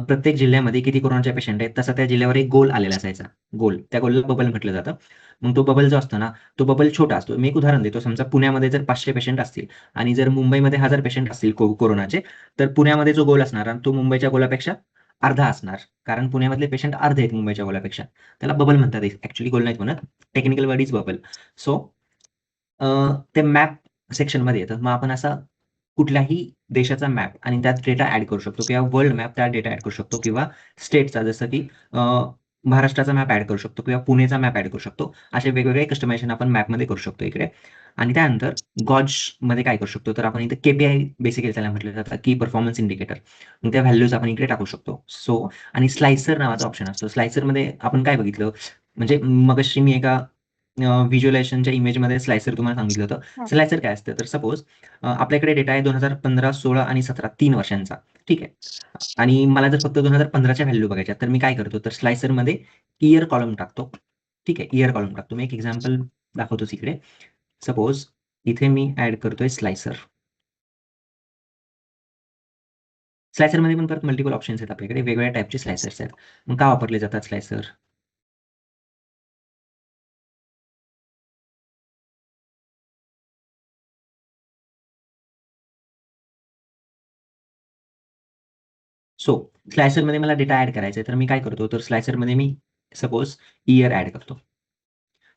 A: प्रत्येक जिल्ह्यामध्ये किती कोरोनाचे पेशंट आहेत, तसा त्या जिल्ह्यावर एक गोल आलेला असायचा. गोल. त्या गोलला बबल म्हटलं जातं. मग तो बबल जो असतो ना, तो बबल छोटा असतो. मी एक उदाहरण देतो. समजा पुण्यामध्ये जर 500 पेशंट असतील आणि जर मुंबईमध्ये 1000 पेशंट असतील कोरोनाचे, तर पुण्यामध्ये जो गोल असणार तो मुंबईच्या गोलापेक्षा अर्धा असणार. कारण पुण्यामधले पेशंट अर्धे आहेत मुंबईच्या गोलापेक्षा. त्याला बबल म्हणतात ॲक्चुअली गोल नाहीत म्हणत. Technical word is bubble. So ते मॅप सेक्शनमध्ये येतं. मग आपण असा कुठल्याही देशाचा मॅप आणि त्यात डेटा ॲड करू शकतो किंवा वर्ल्ड मॅप त्यात डेटा ॲड करू शकतो किंवा स्टेटचा जसं की महाराष्ट्राचा मॅप ॲड करू शकतो किंवा पुणेचा मॅप ॲड करू शकतो. असे वेगवेगळे कस्टमायझेशन आपण मॅपमध्ये करू शकतो इकडे. आणि त्यानंतर गॉजमध्ये काय करू शकतो, तर आपण इथे के बेसिकली त्याला म्हटलं जातं, की परफॉर्मन्स इंडिकेटर. मग त्या व्हॅल्यूज आपण इकडे टाकू शकतो. सो आणि स्लाइसर नावाचा ऑप्शन असतो. स्लाइसरमध्ये आपण काय बघितलं, म्हणजे मगाशी मी एका व्हिज्युअलायझेशनच्या इमेजमध्ये स्लाइसर तुम्हाला सांगितलं होतं.
B: हां.
A: स्लाइसर काय असतं, तर सपोज आपल्याकडे डेटा आहे 2015, 16 आणि 17 3 वर्षांचा. ठीक आहे. आणि मला जर फक्त 2015च्या व्हॅल्यू बघायच्या तर मी काय करतो, तर स्लाइसरमध्ये इयर कॉलम टाकतो. ठीक आहे. इयर कॉलम टाकतो. मी एक एक्झाम्पल दाखवतोच इकडे. सपोज इथे मी ॲड करतोय स्लाइसर. स्लाइसरमध्ये पण परत मल्टिपल ऑप्शन्स आहेत आपल्याकडे. वेगवेगळ्या टाइपचे स्लाइसर्स आहेत. मग का वापरले जातात स्लाइसर? सो स्लायसरमध्ये मला डेटा ऍड करायचा आहे, तर मी काय करतो, तर स्लायसरमध्ये मी सपोज इयर ऍड करतो.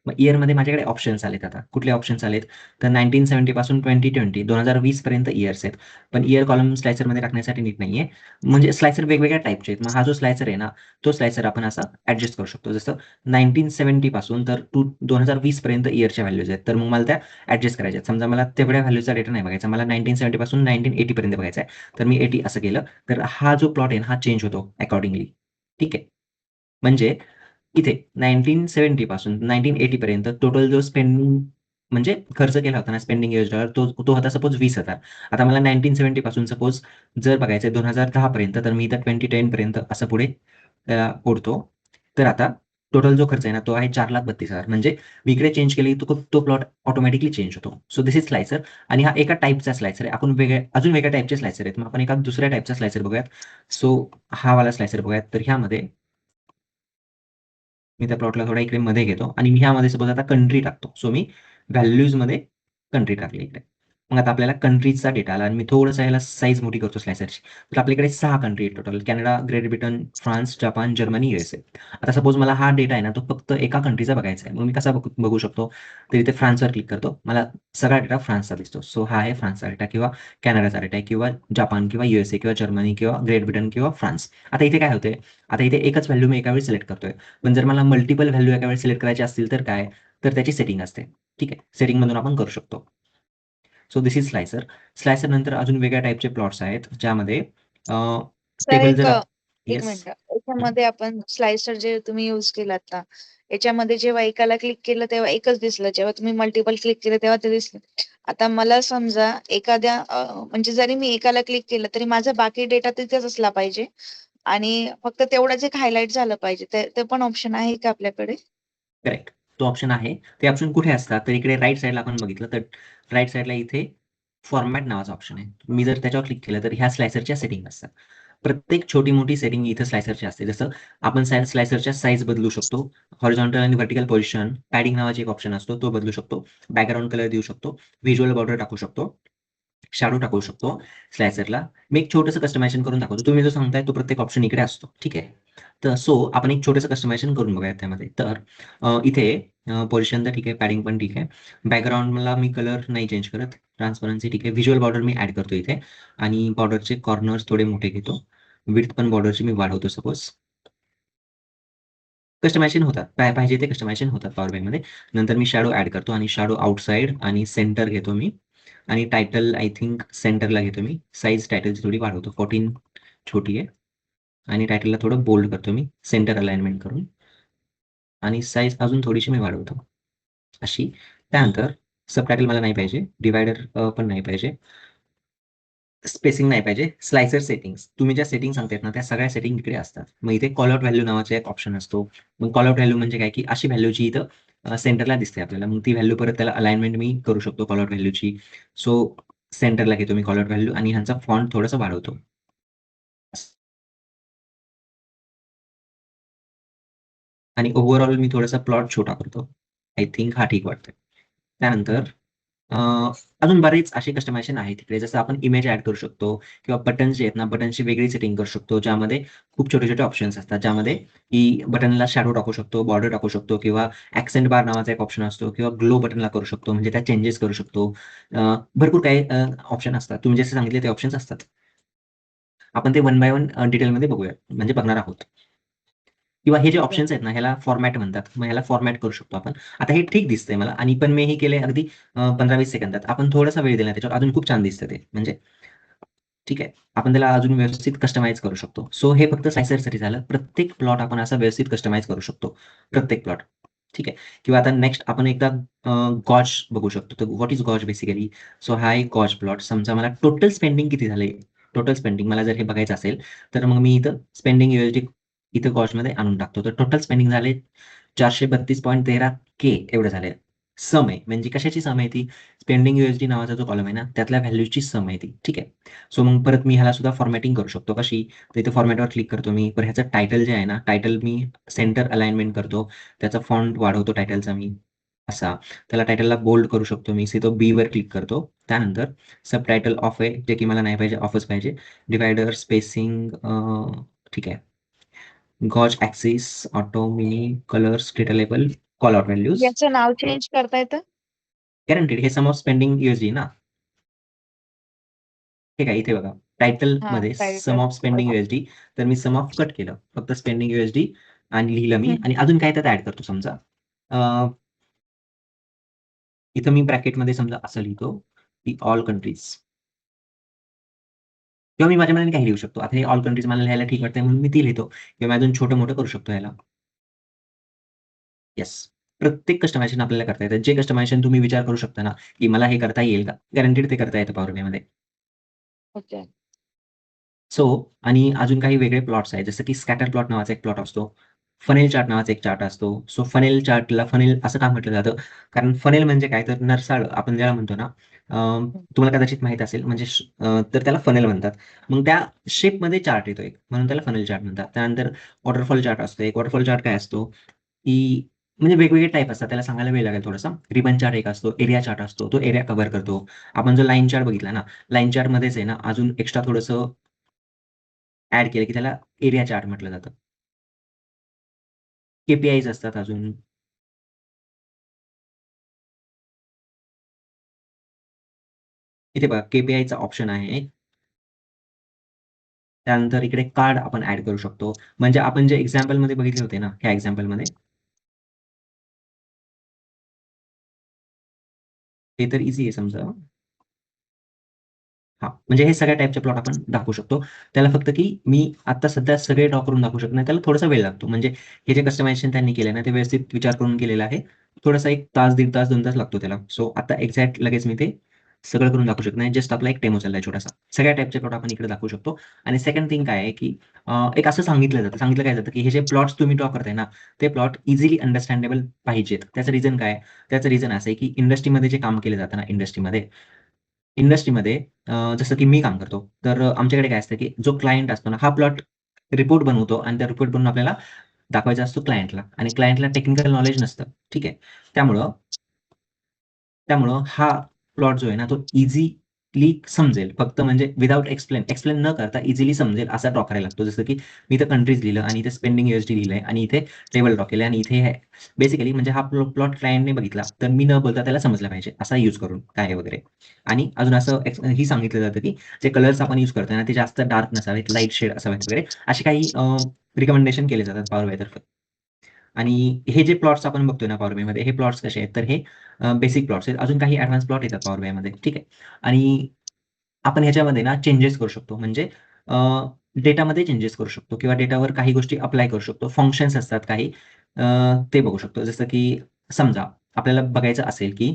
A: मग इयरमध्ये माझ्याकडे ऑप्शन्स आलेत आता. कुठले ऑप्शन्स आलेत? तर 1970 पासून 2020 2020 पर्यंत इयर्स आहेत. पण इयर कॉलम स्लायसरमध्ये टाकण्यासाठी नीट नाहीये. म्हणजे स्लायसर वेगवेगळ्या टाइपचे आहेत. मग हा जो स्लायसर आहे ना, तो स्लायसर आपण असा ॲडजस्ट करू शकतो. जसं 1970 पासून तर 2020 पर्यंत इयरच्या व्हॅल्यूज आहेत. तर मग मला त्या ॲडजस्ट करायच्या आहेत. समजा मला तेवढ्या व्हॅल्यूचा डेटा नाही बघायचा. मला 1970 पासून 1980 पर्यंत बघायचा आहे. तर मी 80 असं केलं, तर हा जो प्लॉट आहे हा चेंज होतो अकॉर्डिंगली. ठीक आहे. म्हणजे इथे 1970 पासून 1980 पर्यंत टोटल जो स्पेंडिंग म्हणजे खर्च केला होता ना स्पेंडिंग US$, तो तो होता सपोज 20,000. आता मला 1970 पासून सपोज जर बघायचं आहे 2010 पर्यंत, तर मी इथं 2010 पर्यंत असं पुढे ओढतो. तर आता टोटल जो खर्च आहे ना, तो आहे 4,32,000. म्हणजे मी इकडे चेंज केली, तो प्लॉट ऑटोमॅटिकली चेंज होतो. सो दिस इज स्लायसर आणि हा एका टाइपचा स्लायसर आहे. आपण अजून वेगळ्या टाइपचे स्लायसर आहेत. मग आपण एका दुसऱ्या टाइपचा स्लायसर बघूयात. सो हा वाला स्लायसर बघूयात. तर ह्यामध्ये मी त्या प्लॉटला थोडा इकडे मध्ये घेतो आणि मी ह्यामध्ये सपोज आता कंट्री टाकतो. सो मी व्हॅल्यूजमध्ये कंट्री टाकली इकडे. मग आता आपल्याला कंट्रीजचा डेटा आला आणि मी थोडंसं ह्याला साईज मोठी करतो स्लायसरची. तर आपल्याकडे 6 कंट्री आहेत total. Canada, great Britain, France, Japan, Germany, USA. आता सपोज मला हा डेटा आहे ना, तो फक्त एका कंट्रीचा बघायचा आहे. मग मी कसा बघू शकतो? तर इथे फ्रान्सवर क्लिक करतो. मला सगळा डेटा फ्रान्सचा दिसतो. सो हा आहे फ्रान्सचा डेटा किंवा कॅनडाचा डेटा किंवा जपान किंवा USA किंवा जर्मनी किंवा ग्रेट ब्रिटन किंवा फ्रान्स. आता इथे काय होतंय? आता इथे एकच व्हॅल्यू मी एका वेळी सिलेक्ट करतोय. पण जर मला मल्टिपल व्हॅल्यू एका वेळेस सिलेक्ट करायचे असतील तर काय? तर त्याची सेटिंग असते. ठीक आहे. सेटिंगमधून आपण करू शकतो. So this is slicer. Slicer नंतर अजून वेगळ्या टाइपचे प्लॉट्स आहेत, ज्यामध्ये
B: सर
A: टेबल
B: एक
A: जर
B: एक
A: येस.
B: मिनिट, याच्यामध्ये आपण स्लायसर जे तुम्ही यूज केलं आता, याच्यामध्ये जेव्हा एकाला क्लिक केलं तेव्हा एकच दिसलं, जेव्हा तुम्ही मल्टिपल क्लिक केलं तेव्हा ते दिसलं. आता मला समजा एखाद्या म्हणजे जरी मी एकाला क्लिक केलं तरी माझा बाकी डेटा तिथेच असला पाहिजे आणि फक्त तेवढंच एक हायलाइट झालं पाहिजे, ते पण ऑप्शन आहे का आपल्याकडे?
A: करेक्ट. तो ऑप्शन आहे. ते ऑप्शन कुठे असतात? तर इकडे राइट साइडला आपण बघितलं तर राइट साइडला इथे फॉर्मॅट नावाचा ऑप्शन आहे. मी जर त्याच्यावर क्लिक केलं तर ह्या स्लायसरच्या सेटिंग असतात. प्रत्येक छोटी-मोठी सेटिंग इथे स्लायसरची असते. जसं आपण स्लायसरच्या साइज बदलू शकतो. हॉरिझॉन्टल आणि व्हर्टिकल पोझिशन, पॅडिंग नावाचा एक ऑप्शन असतो, तो बदलू शकतो. बॅकग्राऊंड कलर देऊ शकतो. व्हिज्युअल बॉर्डर टाकू शकतो. शॅडो टाकू शकतो स्लायसरला. मी एक छोटंसं कस्टमायझेशन करून दाखवतो. तुम्ही जो सांगताय तो प्रत्येक ऑप्शन इकडे असतो. ठीक आहे. तर सो आपण एक छोटंसं कस्टमायझेशन करून बघूयात त्यामध्ये. तर इथे पोझिशन तर ठीक आहे, पॅडिंग पण ठीक आहे. बॅकग्राऊंडला मी कलर नाही चेंज करत. ट्रान्सपरन्सी ठीक आहे. व्हिज्युअल बॉर्डर मी ॲड करतो इथे आणि बॉर्डरचे कॉर्नर्स थोडे मोठे घेतो. विड्थ पण बॉर्डरची मी वाढवतो सपोज. कस्टमायझेशन होतात. पाहिजे ते कस्टमायझेशन होतात पॉवर BIमध्ये. नंतर मी शॅडो ॲड करतो आणि शॅडो आउटसाइड आणि सेंटर घेतो मी आणि टायटल आय थिंक सेंटरला घेतो मी. साइज टायटलची थोडी वाढवतो. 14 छोटी आहे आणि टायटलला थोडं बोल्ड करतो मी सेंटर अलाइनमेंट करून आणि साइज अजून थोडीशी मी वाढवतो. अशी. त्यानंतर सबटायटल मला नाही पाहिजे. डिव्हायडर पण नाही पाहिजे. स्पेसिंग नाही पाहिजे. Slicer settings. तुम्ही ज्या सेटिंग सांगतायत ना, त्या सगळ्या सेटिंग इकडे असतात. मग इथे कॉल आउट व्हॅल्यू नावाचा एक ऑप्शन असतो. मग कॉल आउट व्हॅल्यू म्हणजे काय, की अशी व्हॅल्यू जी इथं सेंटरला दिसते आपल्याला. मग ती व्हॅल्यू परत त्याला अलाइनमेंट मी करू शकतो कॉल आउट व्हॅल्यूची. सो सेंटरला घेतो मी कॉल आउट व्हॅल्यू आणि ह्यांचा फॉन्ट थोडंसं वाढवतो. आणि ओव्हरऑल मी थोडासा प्लॉट छोटा करतो. आय थिंक हा ठीक वाटतोय. त्यानंतर अ, अजून बरेच असे कस्टमायझेशन आहेत तिकडे. जसं आपण इमेज ॲड करू शकतो किंवा बटन्स जे आहेत ना, बटन्सची वेगळी सेटिंग करू शकतो. ज्यामध्ये खूप छोटे-छोटे ऑप्शन्स असतात. ज्यामध्ये की बटनला शॅडो टाकू शकतो, बॉर्डर टाकू शकतो किंवा ॲक्सेंट बार नावाचा एक ऑप्शन असतो किंवा ग्लो बटनला करू शकतो. म्हणजे त्यात चेंजेस करू शकतो. भरपूर काही ऑप्शन असतात. तुम्ही जसे सांगितले ते ऑप्शन्स असतात. आपण ते वन बाय वन डिटेलमध्ये बघूया. म्हणजे बघणार आहोत. किंवा हे जे
B: बरं.
A: ऑप्शन्स आहेत ना, ह्याला फॉर्मॅट म्हणतात. मग ह्याला फॉर्मॅट करू शकतो आपण. आता हे ठीक दिसतंय मला आणि पण मी हे केलंय अगदी 15-20 सेकंदात. आपण थोडासा वेळ दिला त्याच्यावर अजून खूप छान दिसतं ते. म्हणजे ठीक आहे. आपण त्याला अजून व्यवस्थित कस्टमाइज करू शकतो. सो हे फक्त स्लायसरसाठी झालं. प्रत्येक प्लॉट आपण असा व्यवस्थित कस्टमाइज करू शकतो. प्रत्येक प्लॉट. ठीक आहे. किंवा आता नेक्स्ट आपण एकदा गॉज बघू शकतो. तर what is gauge basically? So हा एक गॉज प्लॉट. समजा मला टोटल स्पेंडिंग किती झालंय? टोटल स्पेंडिंग मला जर हे बघायचं असेल, तर मग मी इथं स्पेंडिंग USD इथं गॉजमध्ये आणून टाकतो. तर टोटल स्पेंडिंग झाले 432.13K एवढं झालंय. सम आहे. म्हणजे कशाची सम आहे ती? स्पेंडिंग USD नावाचा जो कॉलम आहे ना, त्यातल्या व्हॅल्यूची सम आहे ती. ठीक आहे. सो मग परत मी ह्याला सुद्धा फॉर्मॅटिंग करू शकतो. कशी? तर इथे फॉर्मॅटवर क्लिक करतो मी. पण ह्याचं टायटल जे आहे ना, टायटल मी सेंटर अलाइनमेंट करतो. त्याचा फॉन्ट वाढवतो टायटलचा मी असा. त्याला टायटलला बोल्ड करू शकतो मी. सो तो Bवर क्लिक करतो त्यानंतर सबटायटल ऑफ आहे, जे की मला नाही पाहिजे, ऑफच पाहिजे. डिव्हायडर, स्पेसिंग ठीक आहे. Gauge axis, auto, mini, colours, data label, call out values.
B: याचं नाव चेंज करता येतं?
A: गॅरंटेड हे सम ऑफ स्पेंडिंग USD ना. ठीक आहे, इथे बघा
B: हां,
A: टायटलमध्ये सम
B: टायटल.
A: ऑफ स्पेंडिंग USD, तर मी सम ऑफ कट केलं. फक्त स्पेंडिंग USD आणि लिहिलं मी
B: हं.
A: आणि अजून काय त्यात ॲड करतो समजा. इथं मी ब्रॅकेटमध्ये समजा असं लिहितो, की ऑल कंट्रीज किंवा मी माझ्या मनाने काही लिहू शकतो. आता हे ऑल कंट्रीज मला लिहायला ठीक वाटतंय म्हणून मी ती लिहितो किंवा मी अजून छोटं-मोठं करू शकतो ह्याला. येस. प्रत्येक कस्टमायझेशन आपल्याला करता येतं. जे कस्टमायझेशन तुम्ही विचार करू शकता ना, की मला हे करता येईल का? गॅरंटेड ते करता येतं पॉवर BIमध्ये.
B: ओके.
A: सो आणि अजून काही वेगळे प्लॉट्स आहेत. जसं की स्कॅटर प्लॉट नावाचा एक प्लॉट असतो. फनेल चार्ट नावाचा एक चार्ट असतो. सो फनेल चार्टला फनेल असं का म्हटलं जातं? कारण फनेल म्हणजे काय तर नरसाळ आपण ज्याला म्हणतो ना,
B: हं.
A: तुम्हाला कदाचित माहीत असेल म्हणजे तर त्याला फनेल म्हणतात. मग त्या शेपमध्ये चार्ट येतो एक, म्हणून त्याला फनेल चार्ट म्हणतात. त्यानंतर वॉटरफॉल चार्ट असतो एक. वॉटरफॉल चार्ट काय असतो, की म्हणजे वेगवेगळे टाइप असतात. त्याला सांगायला वेळ लागेल थोडासा. रिबन चार्ट एक असतो, एरिया चार्ट असतो. तो एरिया कव्हर करतो. आपण जो लाईन चार्ट बघितला ना, लाईन चार्टमध्येच आहे ना, अजून एक्स्ट्रा थोडंसं ॲड केलं, की त्याला एरिया चार्ट म्हटलं जातं. KPIज असतात अजून. इथे बघा KPIचा ऑप्शन आहे. त्यानंतर इकडे कार्ड आपण ॲड करू शकतो. म्हणजे आपण जे एक्झाम्पलमध्ये बघितले होते ना, ह्या एक्झाम्पलमध्ये हे तर ईझी आहे समजा. हां, म्हणजे हे सगळ्या टाइपचे प्लॉट आपण दाखवू शकतो. त्याला फक्त की मी आता सध्या सगळे ड्रॉ करून दाखवू शकत नाही. त्याला थोडासा वेळ लागतो. म्हणजे हे जे कस्टमायझेशन त्यांनी केलं ना, ते व्यवस्थित विचार करून केलेलं आहे. थोडासा 1 तास, दीड तास, 2 तास लागतो त्याला. सो आता एक्झॅक्ट लगेच मी ते सगळं करून दाखवू शकत नाही. जस्ट आपला एक डेमो चाललाय छोटासा. सगळ्या टाइपचे प्लॉट आपण इकडे दाखवू शकतो. आणि सेकंड थिंग काय आहे, की एक असं सांगितलं जातं. सांगितलं काय जातं, की हे जे प्लॉट्स तुम्ही ड्रॉ करताय ना, ते प्लॉट इझिली अंडरस्टँडेबल पाहिजेत. त्याचं रिझन काय आहे? त्याचं रिझन असं आहे, की इंडस्ट्रीमध्ये जे काम केलं जातं ना, इंडस्ट्रीमध्ये जसं की मी काम करतो. तर आमच्याकडे काय असतं, की जो क्लायंट असतो ना, हा प्लॉट रिपोर्ट बनवतो आणि त्या रिपोर्ट बनवून आपल्याला दाखवायचा असतो क्लायंटला आणि क्लायंटला टेक्निकल नॉलेज नसतं. ठीक आहे. त्यामुळं त्यामुळं हा प्लॉट जो आहे ना, तो इझिली समजेल. फक्त म्हणजे विथआऊट एक्सप्लेन न करता इझिली समजेल असा ड्रॉ करायला लागतो. जसं की मी इथं कंट्रीज लिहिलं आणि इथे स्पेंडिंग USD लिहिलंय आणि इथे टेबल ड्रॉ केलंय आणि इथे हे बेसिकली म्हणजे हा प्लॉट क्लायंटने बघितला, तर मी न बोलता त्याला समजला पाहिजे असा यूज करून काय आहे वगैरे. आणि अजून असं ही सांगितलं जातं, की जे कलर्स आपण यूज करतोय ना, ते जास्त डार्क नसावेत, लाईट शेड असावेत वगैरे असे काही रिकमेंडेशन केले जातात पॉवर BIतर्फे. आणि हे जे प्लॉट्स आपण बघतोय ना पॉवर BIमध्ये हे प्लॉट्स कसे आहेत, तर हे बेसिक प्लॉट्स आहेत. अजून काही ॲडव्हान्स प्लॉट येतात पॉवर BIमध्ये. ठीक आहे. आणि आपण ह्याच्यामध्ये ना चेंजेस करू शकतो. म्हणजे डेटामध्ये चेंजेस करू शकतो किंवा डेटावर काही गोष्टी अप्लाय करू शकतो. फंक्शन्स असतात काही अ, ते बघू शकतो. जसं की समजा आपल्याला बघायचं असेल, की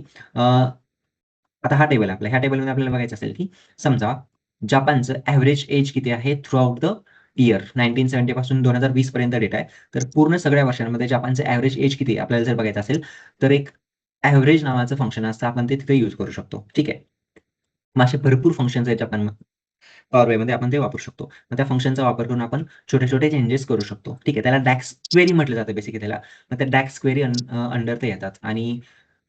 A: आता हा टेबल आहे आपला. ह्या टेबलमध्ये आपल्याला बघायचं असेल, की समजा जपानचं एव्हरेज एज किती आहे थ्रूआउट द इयर 1970 पासून 2020 पर्यंत डेटा आहे. तर पूर्ण सगळ्या वर्षांमध्ये जपानचं एव्हरेज एज किती आहे आपल्याला जर बघायचं असेल, तर एक एव्हरेज नावाचं फंक्शन असतं. आपण ते तिथे यूज करू शकतो. ठीक आहे. मग असे भरपूर फंक्शन्स आहेत पॉवर BIमध्ये आपण ते वापरू शकतो. मग त्या फंक्शनचा वापर करून आपण छोटे-छोटे चेंजेस करू शकतो. ठीक आहे. त्याला DAX क्वेरी म्हटलं जातं बेसिकली त्याला. मग त्या DAX क्वेरी अंडर ते येतात आणि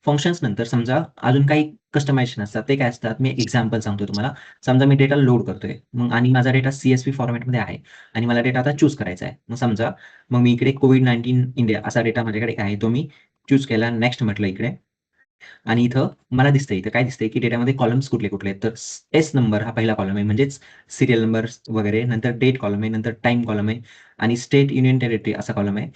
A: फंक्शन्स नंतर समजा अजून काही कस्टमायझेशन असतात. ते काय असतात? मी एक एक्झाम्पल सांगतो तुम्हाला. समजा मी डेटा लोड करतोय. मग आणि माझा डेटा CSV फॉर्मॅटमध्ये आहे आणि मला डेटा आता चूज करायचा आहे. मग समजा मग मी इकडे COVID-19 इंडिया असा डेटा माझ्याकडे आहे. तो मी चूज केला. नेक्स्ट म्हटलं इकडे. आणि इथं मला दिसतंय, इथं काय दिसतंय, की डेटामध्ये कॉलम्स कुठले-कुठले आहेत. तर एस नंबर हा पहिला कॉलम आहे, म्हणजेच सीरियल नंबर्स वगैरे. नंतर डेट कॉलम आहे, नंतर टाईम कॉलम आहे आणि स्टेट, युनियन टेरिटरी असा कॉलम आहे.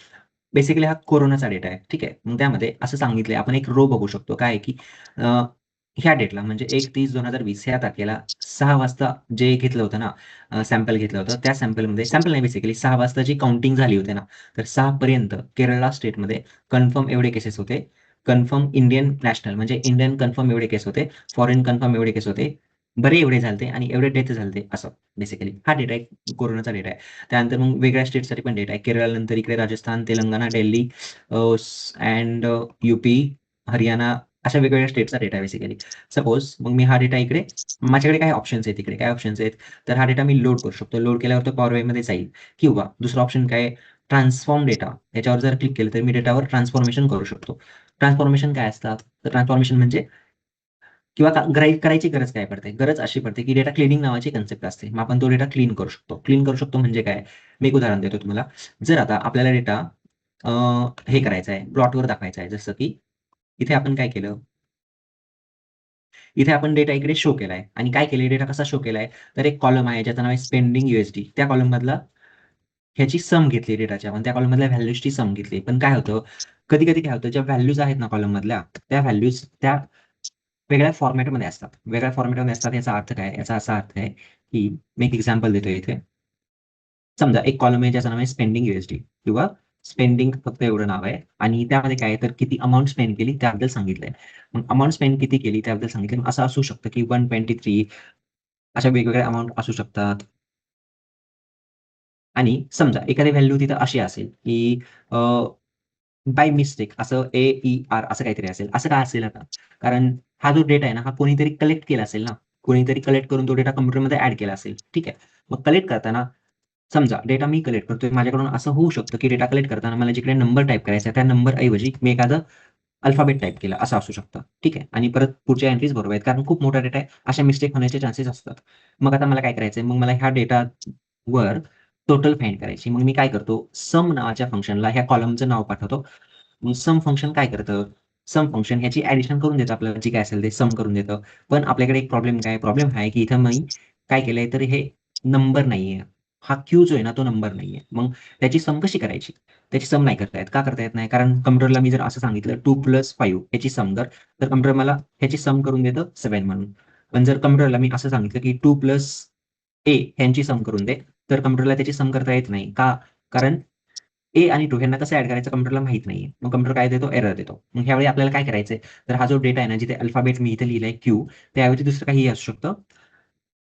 A: बेसिकली हा कोरोनाचा डेटा आहे. ठीक आहे. मग त्यामध्ये असं सांगितलंय, आपण एक रो बघू शकतो. काय आहे, की अ, ह्या डेटला म्हणजे 1/30/2020 ह्या तारखेला 6 वाजता जे घेतलं होतं ना, सॅम्पल घेतलं होतं. त्या सॅम्पलमध्ये सॅम्पल नाही बेसिकली 6 वाजता जी काउंटिंग झाली होती ना, तर 6 पर्यंत केरळा स्टेटमध्ये कन्फर्म एवढे केसेस होते. कन्फर्म इंडियन नॅशनल म्हणजे इंडियन कन्फर्म एवढे केस होते. फॉरेन कन्फर्म एवढे केस होते. बरे एवढे झालते आणि एवढे डेथ झालते असं बेसिकली. हा डेटा आहे, कोरोनाचा डेटा आहे. त्यानंतर मग वेगळ्या स्टेटसाठी पण डेटा आहे. केरळनंतर इकडे राजस्थान, तेलंगणा, दिल्ली अँड UP, हरियाणा अशा वेगवेगळ्या स्टेटचा डेटा आहे बेसिकली. सपोज मग मी हा डेटा इकडे माझ्याकडे काही ऑप्शन्स आहेत इकडे. काय ऑप्शन्स आहेत? तर हा डेटा मी लोड करू शकतो. लोड केल्यावर तो पॉवर BIमध्ये जाईल किंवा दुसरा ऑप्शन काय आहे? Transform data. याच्यावर जर क्लिक केलं तर मी डेटावर ट्रान्सफॉर्मेशन करू शकतो. ट्रान्सफॉर्मेशन काय असतात? तर ट्रान्सफॉर्मेशन म्हणजे किंवा करायची गरज काय पडते? गरज अशी पडते, की डेटा क्लीनिंग नावाची कन्सेप्ट असते. मग आपण तो डेटा क्लीन करू शकतो. क्लीन करू शकतो म्हणजे काय? मी एक उदाहरण देतो तुम्हाला. जर आता आपल्याला डेटा हे करायचा आहे, प्लॉटवर दाखवायचा आहे. जसं की इथे आपण काय केलं? इथे आपण डेटा इकडे शो केलाय आणि काय केले? डेटा कसा शो केलाय? तर एक कॉलम आहे ज्याचं नाव आहे स्पेंडिंग USD. त्या कॉलममधला ह्याची सम घेतली डेटाच्या आणि त्या कॉलममधल्या व्हॅल्यूजची सम घेतली. पण काय होतं, कधी-कधी काय होतं, ज्या व्हॅल्यूज आहेत ना कॉलममधल्या, त्या व्हॅल्यूज त्या वेगळ्या फॉर्मॅटमध्ये असतात. वेगळ्या फॉर्मॅटमध्ये असतात याचा अर्थ काय? याचा असा अर्थ आहे, की मी एक एक्झाम्पल देतोय इथे. समजा एक कॉलम आहे ज्याचं नाव आहे स्पेंडिंग USD किंवा स्पेंडिंग फक्त एवढं नाव आहे आणि त्यामध्ये काय आहे तर किती अमाउंट स्पेंड केली त्याबद्दल सांगितलंय. मग अमाउंट स्पेंड किती केली त्याबद्दल सांगितलं. असं असू शकतं, की 123 अशा वेगवेगळ्या अमाउंट असू शकतात. आणि समजा एखादी व्हॅल्यू तिथं अशी असेल, की बाय मिस्टेक असं AER असं काहीतरी असेल. असं का असेल आता? कारण हा जो डेटा आहे ना, हा कोणीतरी कलेक्ट केला असेल ना. कोणीतरी कलेक्ट करून तो डेटा कॉम्प्युटरमध्ये ॲड केला असेल. ठीक आहे. मग कलेक्ट करताना समजा डेटा मी कलेक्ट करतोय. माझ्याकडून असं होऊ शकतं, की डेटा कलेक्ट करताना मला जिकडे नंबर टाइप करायचा आहे, त्या नंबरऐवजी मी एखादं अल्फाबेट टाइप केला, असं असू शकतं. ठीक आहे. आणि परत पुढच्या एंट्रीज बरोबर आहेत. कारण खूप मोठा डेटा आहे. अशा मिस्टेक होण्याचे चान्सेस असतात. मग आता मला काय करायचंय? मग मला ह्या डेटावर टोटल फाइंड करायची. मग मी काय करतो? सम नावाच्या फंक्शनला ह्या कॉलमचं नाव पाठवतो. मग सम फंक्शन काय करतं? सम फंक्शन ह्याची ॲडिशन करून देतं आपल्याला जे काय असेल ते सम करून देतं. पण आपल्याकडे एक प्रॉब्लेम काय? प्रॉब्लेम हा आहे, की इथं मी काय केलंय तर हे नंबर नाहीये. हा क्यू जो आहे ना तो नंबर नाहीये. मग त्याची सम कशी करायची? त्याची सम नाही करता येत. का करता येत नाही? कारण कॉम्प्युटरला मी जर असं सांगितलं 2 + 5 याची सम कर, तर कॉम्प्युटर मला ह्याची सम करून देतं 7 म्हणून. पण जर कॉम्प्युटरला मी असं सांगितलं, की 2 + A ह्यांची सम करून दे, तर कॉम्प्युटरला त्याची सम करता येत नाही. का? कारण ए आणि 2 ह्यांना कसं ॲड करायचं कॉम्प्युटरला माहीत नाहीये. मग कॉम्प्युटर काय देतो? एरर देतो. मग ह्यावेळी आपल्याला काय करायचंय? तर हा जो डेटा आहे ना, जिथे अल्फाबेट मी इथे लिहिलंय क्यू, त्याऐवजी दुसरं काहीही असू शकतं.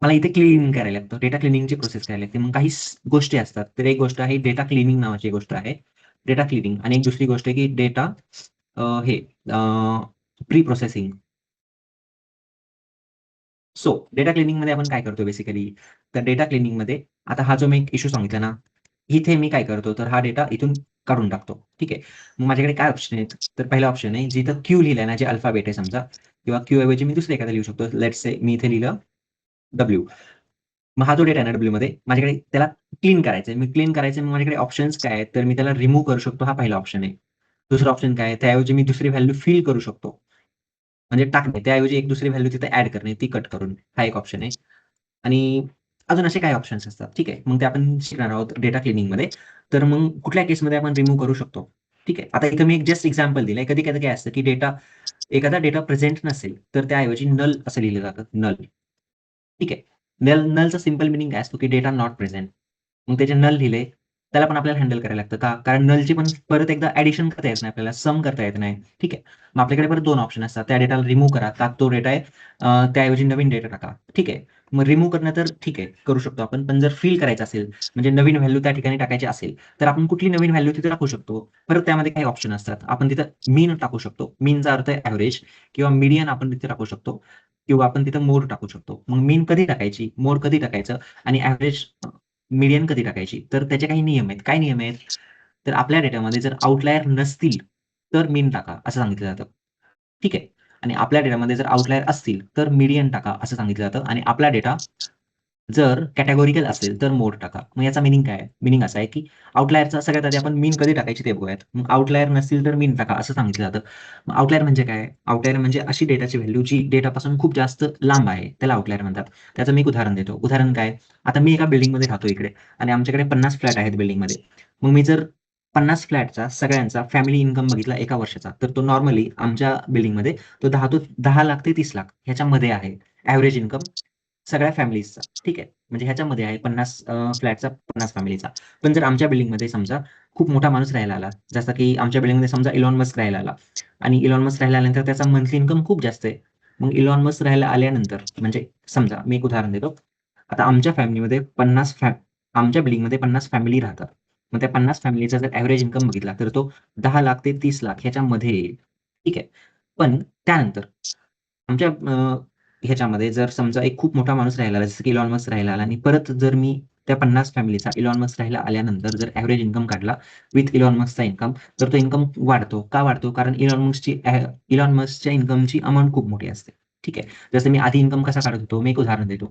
A: मला इथे क्लीनिंग करायला लागतं. डेटा क्लीनिंगची प्रोसेस करायला लागते. मग काही गोष्टी असतात. तर एक गोष्ट आहे डेटा क्लीनिंग नावाची गोष्ट आहे. डेटा क्लीनिंग आणि एक दुसरी गोष्ट आहे की डेटा हे प्री प्रोसेसिंग. सो डेटा क्लीनिंगमध्ये आपण काय करतो बेसिकली? तर डेटा क्लीनिंगमध्ये आता हा जो मी एक इश्यू सांगितला ना, इथे मी काय करतो, तर हा डेटा इथून काढून टाकतो. ठीक आहे. मग माझ्याकडे काय ऑप्शन आहेत? तर पहिला ऑप्शन आहे जिथं क्यू लिहिलंय ना, जे अल्फाबेट आहे समजा किंवा क्यू ऐवजी मी दुसरं एखादं लिहू शकतो. लेट्स से मी इथे लिहिलं डब्ल्यू. मग हा जो डेटा आहे ना डब्ल्यूमध्ये माझ्याकडे त्याला क्लीन करायचा आहे. मी क्लीन करायचं मग माझ्याकडे ऑप्शन्स काय आहेत? तर मी त्याला रिमूव्ह करू शकतो. हा पहिला ऑप्शन आहे. दुसरा ऑप्शन काय आहे? त्याऐवजी मी दुसरी व्हॅल्यू फिल करू शकतो. म्हणजे टाकणे. त्याऐवजी एक दुसरी व्हॅल्यू तिथे ॲड करणे, ती कट करून. हा एक ऑप्शन आहे. आणि अजून असे काही ऑप्शन्स असतात. ठीक आहे. मग ते आपण शिकणार आहोत डेटा क्लीनिंगमध्ये. तर मग कुठल्या केसमध्ये आपण रिमूव्ह करू शकतो. ठीक आहे. आता इथं मी एक जस्ट एक्झाम्पल दिलंय. कधी-कधी काय असतं, की एखादा डेटा प्रेझेंट नसेल, तर त्याऐवजी नल असं लिहिलं जातं. नल. ठीक आहे. नलचा सिंपल मीनिंग काय असतो, की डेटा नॉट प्रेझेंट. मग त्याचे नल लिहिले, त्याला पण आपल्याला हँडल करायला लागतं. का? कारण नलची पण परत एकदा ॲडिशन करता येत नाही आपल्याला, सम करता येत नाही. ठीक आहे. मग आपल्याकडे परत 2 ऑप्शन असतात. त्या डेटाला रिमूव्ह करा. का तो डेटा आहे त्याऐवजी नवीन डेटा टाका. ठीक आहे. मग रिमूव्ह करणं तर ठीक आहे, करू शकतो आपण. पण जर फिल करायचं असेल, म्हणजे नवीन व्हॅल्यू त्या ठिकाणी टाकायची असेल, तर आपण कुठली नवीन व्हॅल्यू तिथे टाकू शकतो. परत त्यामध्ये काही ऑप्शन असतात. आपण तिथं मीन टाकू शकतो. मीनचा अर्थ आहे एव्हरेज किंवा मीडियन आपण तिथे टाकू शकतो किंवा आपण तिथं मोड टाकू शकतो. मग मीन कधी टाकायची, मोड कधी टाकायचं आणि एव्हरेज मीडियन कधी टाकायची? तर त्याचे काही नियम आहेत. काय नियम आहेत? तर आपल्या डेटामध्ये जर आउटलायर नसतील, तर मीन टाका असं सांगितलं जातं. ठीक आहे. आणि आपल्या डेटामध्ये जर आउटलायर असतील, तर मीडियन टाका असं सांगितलं जातं आणि आपला डेटा जर कॅटेगोरिकल असेल, तर मोड टाका. मग याचा मीनिंग काय आहे? मीनिंग असा आहे, की आउटलायरचा सगळ्यात आधी आपण मीन कधी टाकायची ते बघूयात. मग आउटलायर नसतील, तर मीन टाका असं सांगितलं जातं. मग आउटलायर म्हणजे काय? आउटलायर म्हणजे अशी डेटाची व्हॅल्यू जी डेटापासून खूप जास्त लांब आहे. त्याला आउटलायर म्हणतात. त्याचं मी एक उदाहरण देतो. उदाहरण काय? आता मी एका बिल्डिंगमध्ये राहतो इकडे आणि आमच्याकडे 50 फ्लॅट आहेत बिल्डिंगमध्ये. मग मी जर 50 फ्लॅटचा सगळ्यांचा फॅमिली इन्कम बघितला एका वर्षाचा, तर तो नॉर्मली आमच्या बिल्डिंगमध्ये तो 10 लाख ते 30 लाख ह्याच्यामध्ये आहे. एव्हरेज इन्कम सगळ्या फॅमिलीजचा. ठीक आहे. म्हणजे ह्याच्यामध्ये आहे 50 फ्लॅटचा 50 फॅमिलीचा. पण जर आमच्या बिल्डिंगमध्ये समजा खूप मोठा माणूस राहायला आला, जसा की आमच्या बिल्डिंगमध्ये समजा इलॉन मस्क राहायला आला आणि इलॉन मस्क राहायला आल्यानंतर त्याचा मंथली इन्कम खूप जास्त आहे. मग इलॉन मस्क राहायला आल्यानंतर म्हणजे समजा मी एक उदाहरण देतो. आता आमच्या फॅमिलीमध्ये 50 आमच्या बिल्डिंगमध्ये 50 फॅमिली राहतात. मग त्या 50 फॅमिलीचा जर एव्हरेज इन्कम बघितला, तर तो 10 लाख ते 30 लाख ह्याच्यामध्ये येईल. ठीक आहे. पण त्यानंतर आमच्या ह्याच्यामध्ये जर समजा एक खूप मोठा माणूस राहिला आला, जसं की इलॉन मस्क राहायला आला आणि परत जर मी त्या 50 फॅमिलीचा इलॉन मस्क राहायला आल्यानंतर जर एव्हरेज इन्कम काढला विथ इलॉन मस्कचा इन्कम, तर तो इन्कम वाढतो. का वाढतो? कारण इलॉन मस्कच्या इन्कमची अमाउंट खूप मोठी असते. ठीक आहे. जसं मी आधी इन्कम कसा काढत होतो, मी एक उदाहरण देतो.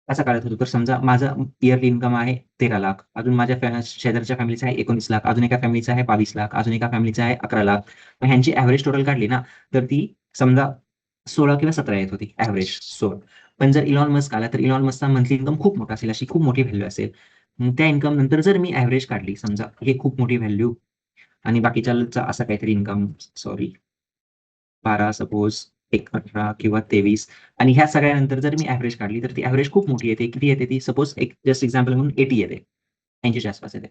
A: कसा काढत होतो, तर समजा माझं इयरली इन्कम आहे 13,00,000. अजून माझ्या शेजारच्या फॅमिलीचा आहे 19,00,000. अजून एका फॅमिलीचा आहे 22,00,000. अजून एका फॅमिलीचा आहे 11,00,000. मग ह्यांची एव्हरेज टोटल काढली ना, तर ती समजा 16 किंवा 17 येत होती एव्हरेज 16. पण जर इलॉन मस्क आला, तर इलॉन मस्कचा मंथली इन्कम खूप मोठा असेल, अशी खूप मोठी व्हॅल्यू असेल. मग त्या इन्कम नंतर जर मी एव्हरेज काढली, समजा हे खूप मोठी व्हॅल्यू आणि बाकीच्याचा असा काहीतरी इन्कम, सॉरी 12 सपोज, एक 18 किंवा 23 आणि ह्या सगळ्यानंतर जर मी एव्हरेज काढली, तर ती एव्हरेज खूप मोठी येते. किती येते ती? सपोज एक जस्ट एक्झाम्पल म्हणून 80 येते. 80च्या आसपास येते.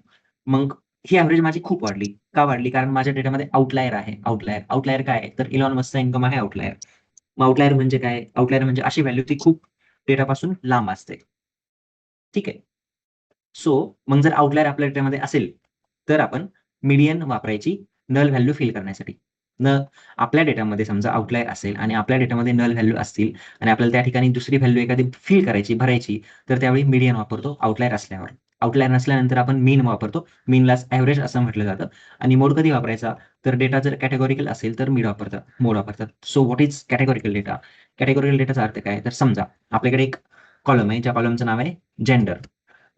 A: मग ही एव्हरेज माझी खूप वाढली. का वाढली? कारण माझ्या डेटामध्ये आउटलायर आहे. आउटलायर. आउटलायर काय आहे? तर इलॉन मस्कचा इन्कम आहे आउटलायर. मग आउटलायर म्हणजे काय? आउटलायर म्हणजे अशी व्हॅल्यू ती खूप डेटापासून लांब असते. ठीक आहे. सो मग जर आउटलायर आपल्या डेटामध्ये असेल, तर आपण मीडियन वापरायची नल व्हॅल्यू फिल करण्यासाठी. न आपल्या डेटामध्ये समजा आउटलायर असेल आणि आपल्या डेटामध्ये नल व्हॅल्यू असतील आणि आपल्याला त्या ठिकाणी दुसरी व्हॅल्यू एखादी फिल करायची, भरायची, तर त्यावेळी मीडियन वापरतो आउटलायर असल्यावर. आउटलायर नसल्यानंतर आपण मीन वापरतो. मीनलाच एव्हरेज असं म्हटलं जातं. आणि मोड कधी वापरायचा? तर डेटा जर कॅटेगोरिकल असेल तर मोड वापरतात. So what is categorical data? Categorical डेटाचा अर्थ काय? तर समजा आपल्याकडे एक कॉलम आहे, ज्या कॉलमचं नाव आहे जेंडर.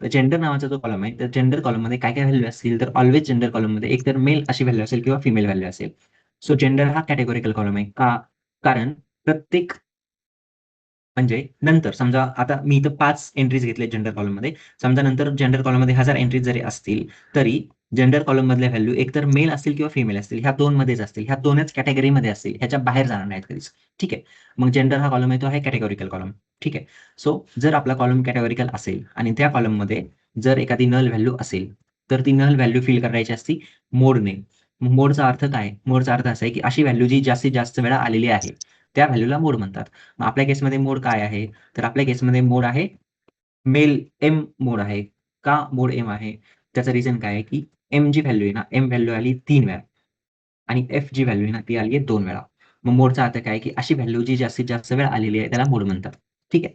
A: तर जेंडर नावाचा जो कॉलम आहे, तर जेंडर कॉलममध्ये काय-काय व्हॅल्यू असतील, तर ऑल्वेज जेंडर कॉलममध्ये एकतर मेल अशी व्हॅल्यू असेल किंवा फिमेल व्हॅल्यू असेल. सो जेंडर हा कॅटेगोरिकल कॉलम आहे. का? कारण प्रत्येक म्हणजे नंतर समजा आता मी इथं 5 एंट्रीज घेतल्या जेंडर कॉलममध्ये. समजा नंतर जेंडर कॉलममध्ये 1000 एंट्रीज जरी असतील, तरी जेंडर कॉलममधल्या व्हॅल्यू एकतर मेल असतील किंवा फिमेल असतील. ह्या 2 मध्येच असतील. ह्या 2च कॅटेगरीमध्ये असतील. ह्याच्या बाहेर जाणार नाहीत कधीच. ठीक आहे. मग जेंडर हा कॉलम आहे तो आहे कॅटेगोरिकल कॉलम. ठीक आहे. सो जर आपला कॉलम कॅटेगोरिकल असेल आणि त्या कॉलममध्ये जर एखादी नल व्हॅल्यू असेल, तर ती नल व्हॅल्यू फिल करायची असती मोडने. मग मोडचा अर्थ काय? मोडचा अर्थ असा आहे, की अशी व्हॅल्यू जी जास्तीत जास्त वेळा आलेली आहे, त्या व्हॅल्यूला मोड म्हणतात. मग आपल्या केसमध्ये मोड काय आहे? तर आपल्या केसमध्ये मोड आहे मेल एम मोड आहे. का मोड एम आहे? त्याचं रिझन काय आहे, की एम जी व्हॅल्यू आहे ना, एम व्हॅल्यू आली 3 वेळा आणि एफ जी व्हॅल्यू आहे ना, ती आली आहे 2 वेळा. मग मोडचा अर्थ काय, की अशी व्हॅल्यू जी जास्तीत जास्त वेळा आलेली आहे, त्याला मोड म्हणतात. ठीक आहे.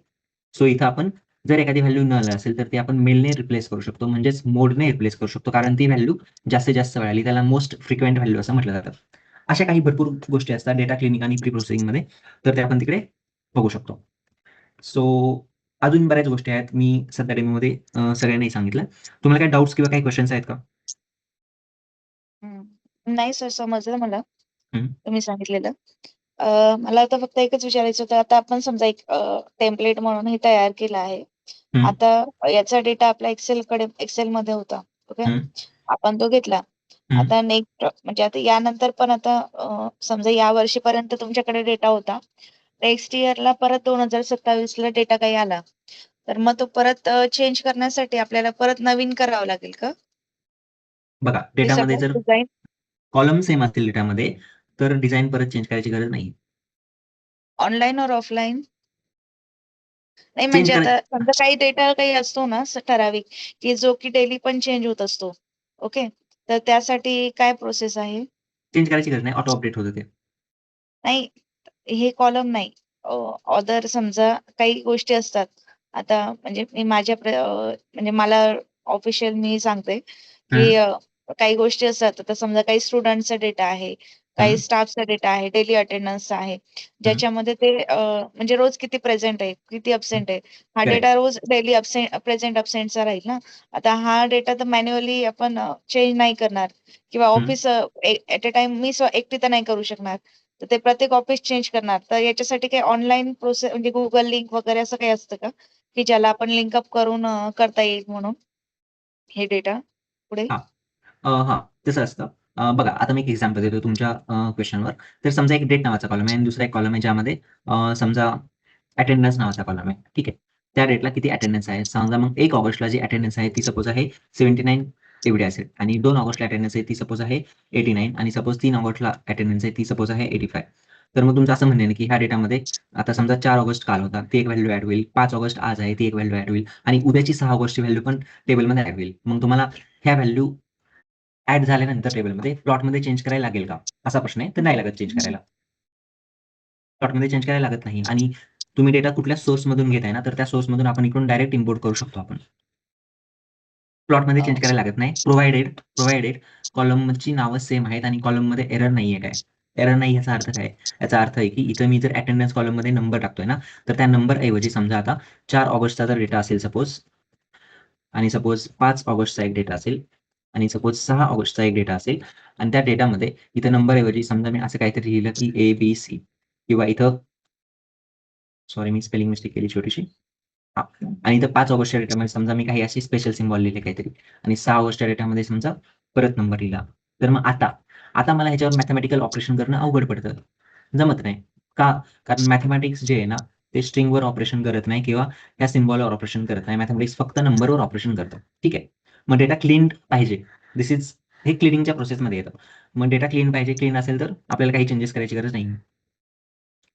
A: सो इथं आपण जर एखादी व्हॅल्यू नल असेल, तर ती आपण मेलने रिप्लेस करू शकतो. म्हणजेच मोडने रिप्लेस करू शकतो. कारण ती व्हॅल्यू जास्तीत जास्त वेळा आली. त्याला मोस्ट फ्रिक्वेंट व्हॅल्यू असं म्हटलं जातं. अशा काही भरपूर गोष्टी असतात डेटा क्लिनिंग आणि प्री प्रोसेसिंगमध्ये. तर ते आपण तिकडे बघू शकतो. सो अजून बऱ्याच गोष्टी आहेत. मी सध्या डेमोमध्ये सगळ्या नाही सांगितल्या. तुम्हाला काही डाउट्स किंवा काही क्वेशन्स आहेत का?
B: हं. नाही सर, समजलं मला
A: हं,
B: तुम्ही सांगितलेलं. मला आता फक्त एकच विचारायचं होतं. आता आपण समजा एक टेम्प्लेट म्हणून हे तयार केलं आहे.
A: हं,
B: आता याचा डेटा आपला एक्सेलमध्ये होता. ओके.
A: हं,
B: आपण तो घेतला.
A: हं.
B: आता नेक्स्ट म्हणजे आता यानंतर पण आता समजा या वर्षीपर्यंत तुमच्याकडे डेटा होता. नेक्स्ट इयरला परत 2027 ला डेटा काही आला. तर मग तो परत चेंज करण्यासाठी आपल्याला परत नवीन करावं लागेल का?
A: बघा
B: हे
A: डेटामध्ये
B: सगळं
A: जर
B: डिझाइन
A: कॉलम सेम असतील डेटामध्ये, तर डिझाइन परत चेंज करायची गरज नाही.
B: ऑनलाईन और ऑफलाईन? नाही
A: चेंज
B: म्हणजे
A: कराय
B: आता समजा काही डेटा काही असतो ना ठराविक, की जो की डेली पण चेंज होत असतो. ओके. तर त्यासाठी काय प्रोसेस आहे?
A: चेंज करायची गरज नाही. ऑटो अपडेट होतं ते.
B: नाही, हे कॉलम नाही. अदर समजा काही गोष्टी असतात. आता म्हणजे मी म्हणजे मला ऑफिशियल मी सांगते, की
A: हं,
B: काही गोष्टी असतात. आता समजा काही स्टुडंटचा डेटा आहे, काही
A: हं,
B: स्टाफचा डेटा आहे, डेली अटेंडन्सचा आहे.
A: हं,
B: ज्याच्यामध्ये ते म्हणजे रोज किती प्रेझेंट आहे, किती
A: हं.
B: अब्सेंट आहे. हा
A: करेक्ट.
B: डेटा रोज डेली प्रेझेंट अब्सेंटचा राहील ना. आता हा डेटा तर मॅन्युअली आपण चेंज नाही करणार किंवा
A: हं.
B: ऑफिस ॲट अ टाईम मी एकटी तर नाही करू शकणार. तर ते प्रत्येक ऑफिस चेंज करणार. तर याच्यासाठी काही ऑनलाईन प्रोसेस म्हणजे Google लिंक वगैरे असं काही असतं का? की ज्याला आपण लिंक अप करून करता येईल म्हणून हे डेटा पुढे?
A: हां. हां, तसं असतं. बघा आता मी एक एक्झाम्पल देतो तुमच्या क्वेशनवर. तर समजा एक डेट नावाचा कॉलम आहे आणि दुसरा एक कॉलम आहे ज्यामध्ये समजा अटेंडन्स नावाचा कॉलम आहे. ठीक आहे. त्या डेटला किती अटेंडन्स आहे? समजा मग 1 ऑगस्टला जी अटेंडन्स आहे ती सपोज आहे 79 एवढी असेल आणि 2 ऑगस्टला अटेंडन्स आहे ती सपोज आहे 89 आणि सपोज 3 ऑगस्टला अटेंडन्स आहे ती सपोज आहे 85. तर मग तुमचं असं म्हणणं आहे ना, की ह्या डेटामध्ये आता समजा 4 ऑगस्ट काल होता, ती एक व्हॅल्यू ॲड होईल. 5 ऑगस्ट आज आहे, ती एक व्हॅल्यू ॲड होईल आणि उद्याची 6 ऑगस्टची व्हॅल्यू पण टेबलमध्ये ॲड होईल. मग तुम्हाला ह्या व्हॅल्यू ॲड झाल्यानंतर टेबलमध्ये प्लॉटमध्ये चेंज करायला लागेल का? असा प्रश्न आहे. तर नाही लागत चेंज करायला. प्लॉटमध्ये चेंज करायला लागत नाही आणि तुम्ही डेटा कुठल्या सोर्समधून घेताय ना, तर त्या सोर्समधून आपण इकडून डायरेक्ट इम्पोर्ट करू शकतो आपण. प्लॉटमध्ये चेंज करायला लागत नाही. प्रोव्हायडेड कॉलमची नावं सेम आहेत आणि कॉलममध्ये एरर नाहीये काय. एरर नाही याचा अर्थ काय? याचा अर्थ आहे की इथं मी जर अटेंडन्स कॉलममध्ये नंबर टाकतोय ना, तर त्या नंबर ऐवजी समजा आता 4 ऑगस्टचा जर डेटा असेल सपोज आणि सपोज 5 ऑगस्टचा एक डेटा असेल आणि सपोज 6 ऑगस्टचा एक डेटा असेल आणि त्या डेटामध्ये इथं नंबर ऐवजी समजा मी असं काहीतरी लिहिलं की A-B-C किंवा इथं सॉरी मी स्पेलिंग मिस्टेक केली छोटीशी. हां. आणि इथं 5 ऑगस्टच्या डेटामध्ये समजा मी काही असे स्पेशल सिम्बॉल लिहिले काहीतरी आणि 6 ऑगस्टच्या डेटामध्ये समजा परत नंबर लिहिला. तर मग आता मला ह्याच्यावर मॅथेमॅटिकल ऑपरेशन करणं अवघड पडतं. जमत नाही. का? कारण मॅथेमॅटिक्स जे आहे ना, ते स्ट्रिंगवर ऑपरेशन करत नाही किंवा ह्या सिम्बॉलवर ऑपरेशन करत नाही. मॅथेमॅटिक्स फक्त नंबरवर ऑपरेशन करतं. ठीक आहे. मग डेटा क्लीन्ड पाहिजे. हे क्लीनिंगच्या प्रोसेसमध्ये येतं. मग डेटा क्लीन पाहिजे. क्लीन असेल तर आपल्याला काही चेंजेस करायची गरज नाही.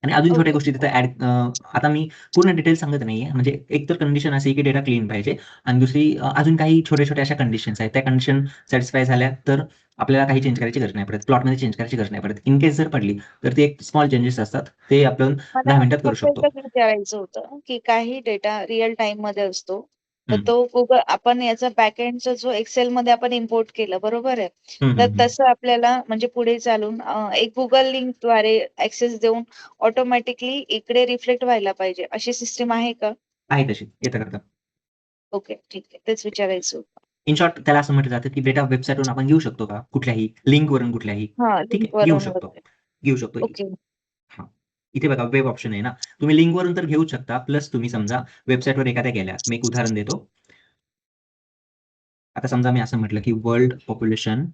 A: आणि अजून छोट्या
B: ओके.
A: गोष्टी तिथं आता मी पूर्ण डिटेल सांगत नाहीये. म्हणजे एक तर कंडिशन अशी आहे की डेटा क्लीन पाहिजे आणि दुसरी अजून काही छोट्या-छोट्या अशया कंडिशन्स आहेत. त्या कंडिशन सॅटिस्फाय झाल्या तर आपल्याला काही चेंज करायची गरज नाही पडत. प्लॉटमध्ये चेंज करायची गरज नाही पडत. इन केस जर पडली तर ते एक स्मॉल चेंजेस असतात. ते आपण
B: मला
A: 10 मिनिटात करू
B: फक्त
A: शकतो.
B: एकच विचारायचं होतं, की काही डेटा रिअल टाईममध्ये असतो. तर
A: हं.
B: तो Google आपण याचा बॅकएंडचा जो एक्सेलमध्ये आपण इम्पोर्ट केलं, बरोबर आहे.
A: हं,
B: तर
A: हं, हं.
B: तसं आपल्याला म्हणजे पुढे चालून एक Google लिंकद्वारे ॲक्सेस देऊन ऑटोमॅटिकली इकडे रिफ्लेक्ट व्हायला पाहिजे, अशी सिस्टम आहे का?
A: आहे तशी. येतं करतं.
B: ओके, ठीक आहे. तेच विचारायचं होतं.
A: इन शॉर्ट त्याला असं म्हटलं जातं की डेटा वेबसाईटवरून आपण घेऊ शकतो का? कुठल्याही लिंकवरून कुठल्याही.
B: हां,
A: ठीक आहे. घेऊ
B: लिंकवरून
A: शकतो.
B: वगैरे.
A: घेऊ शकतो.
B: ओके.
A: हां. इथे बघा वेब ऑप्शन आहे ना. तुम्ही लिंकवरून तर घेऊच शकता. प्लस तुम्ही समजा वेबसाईटवर एखाद्या गेल्या. मी एक उदाहरण देतो. आता समजा मी असं म्हटलं की वर्ल्ड पॉप्युलेशन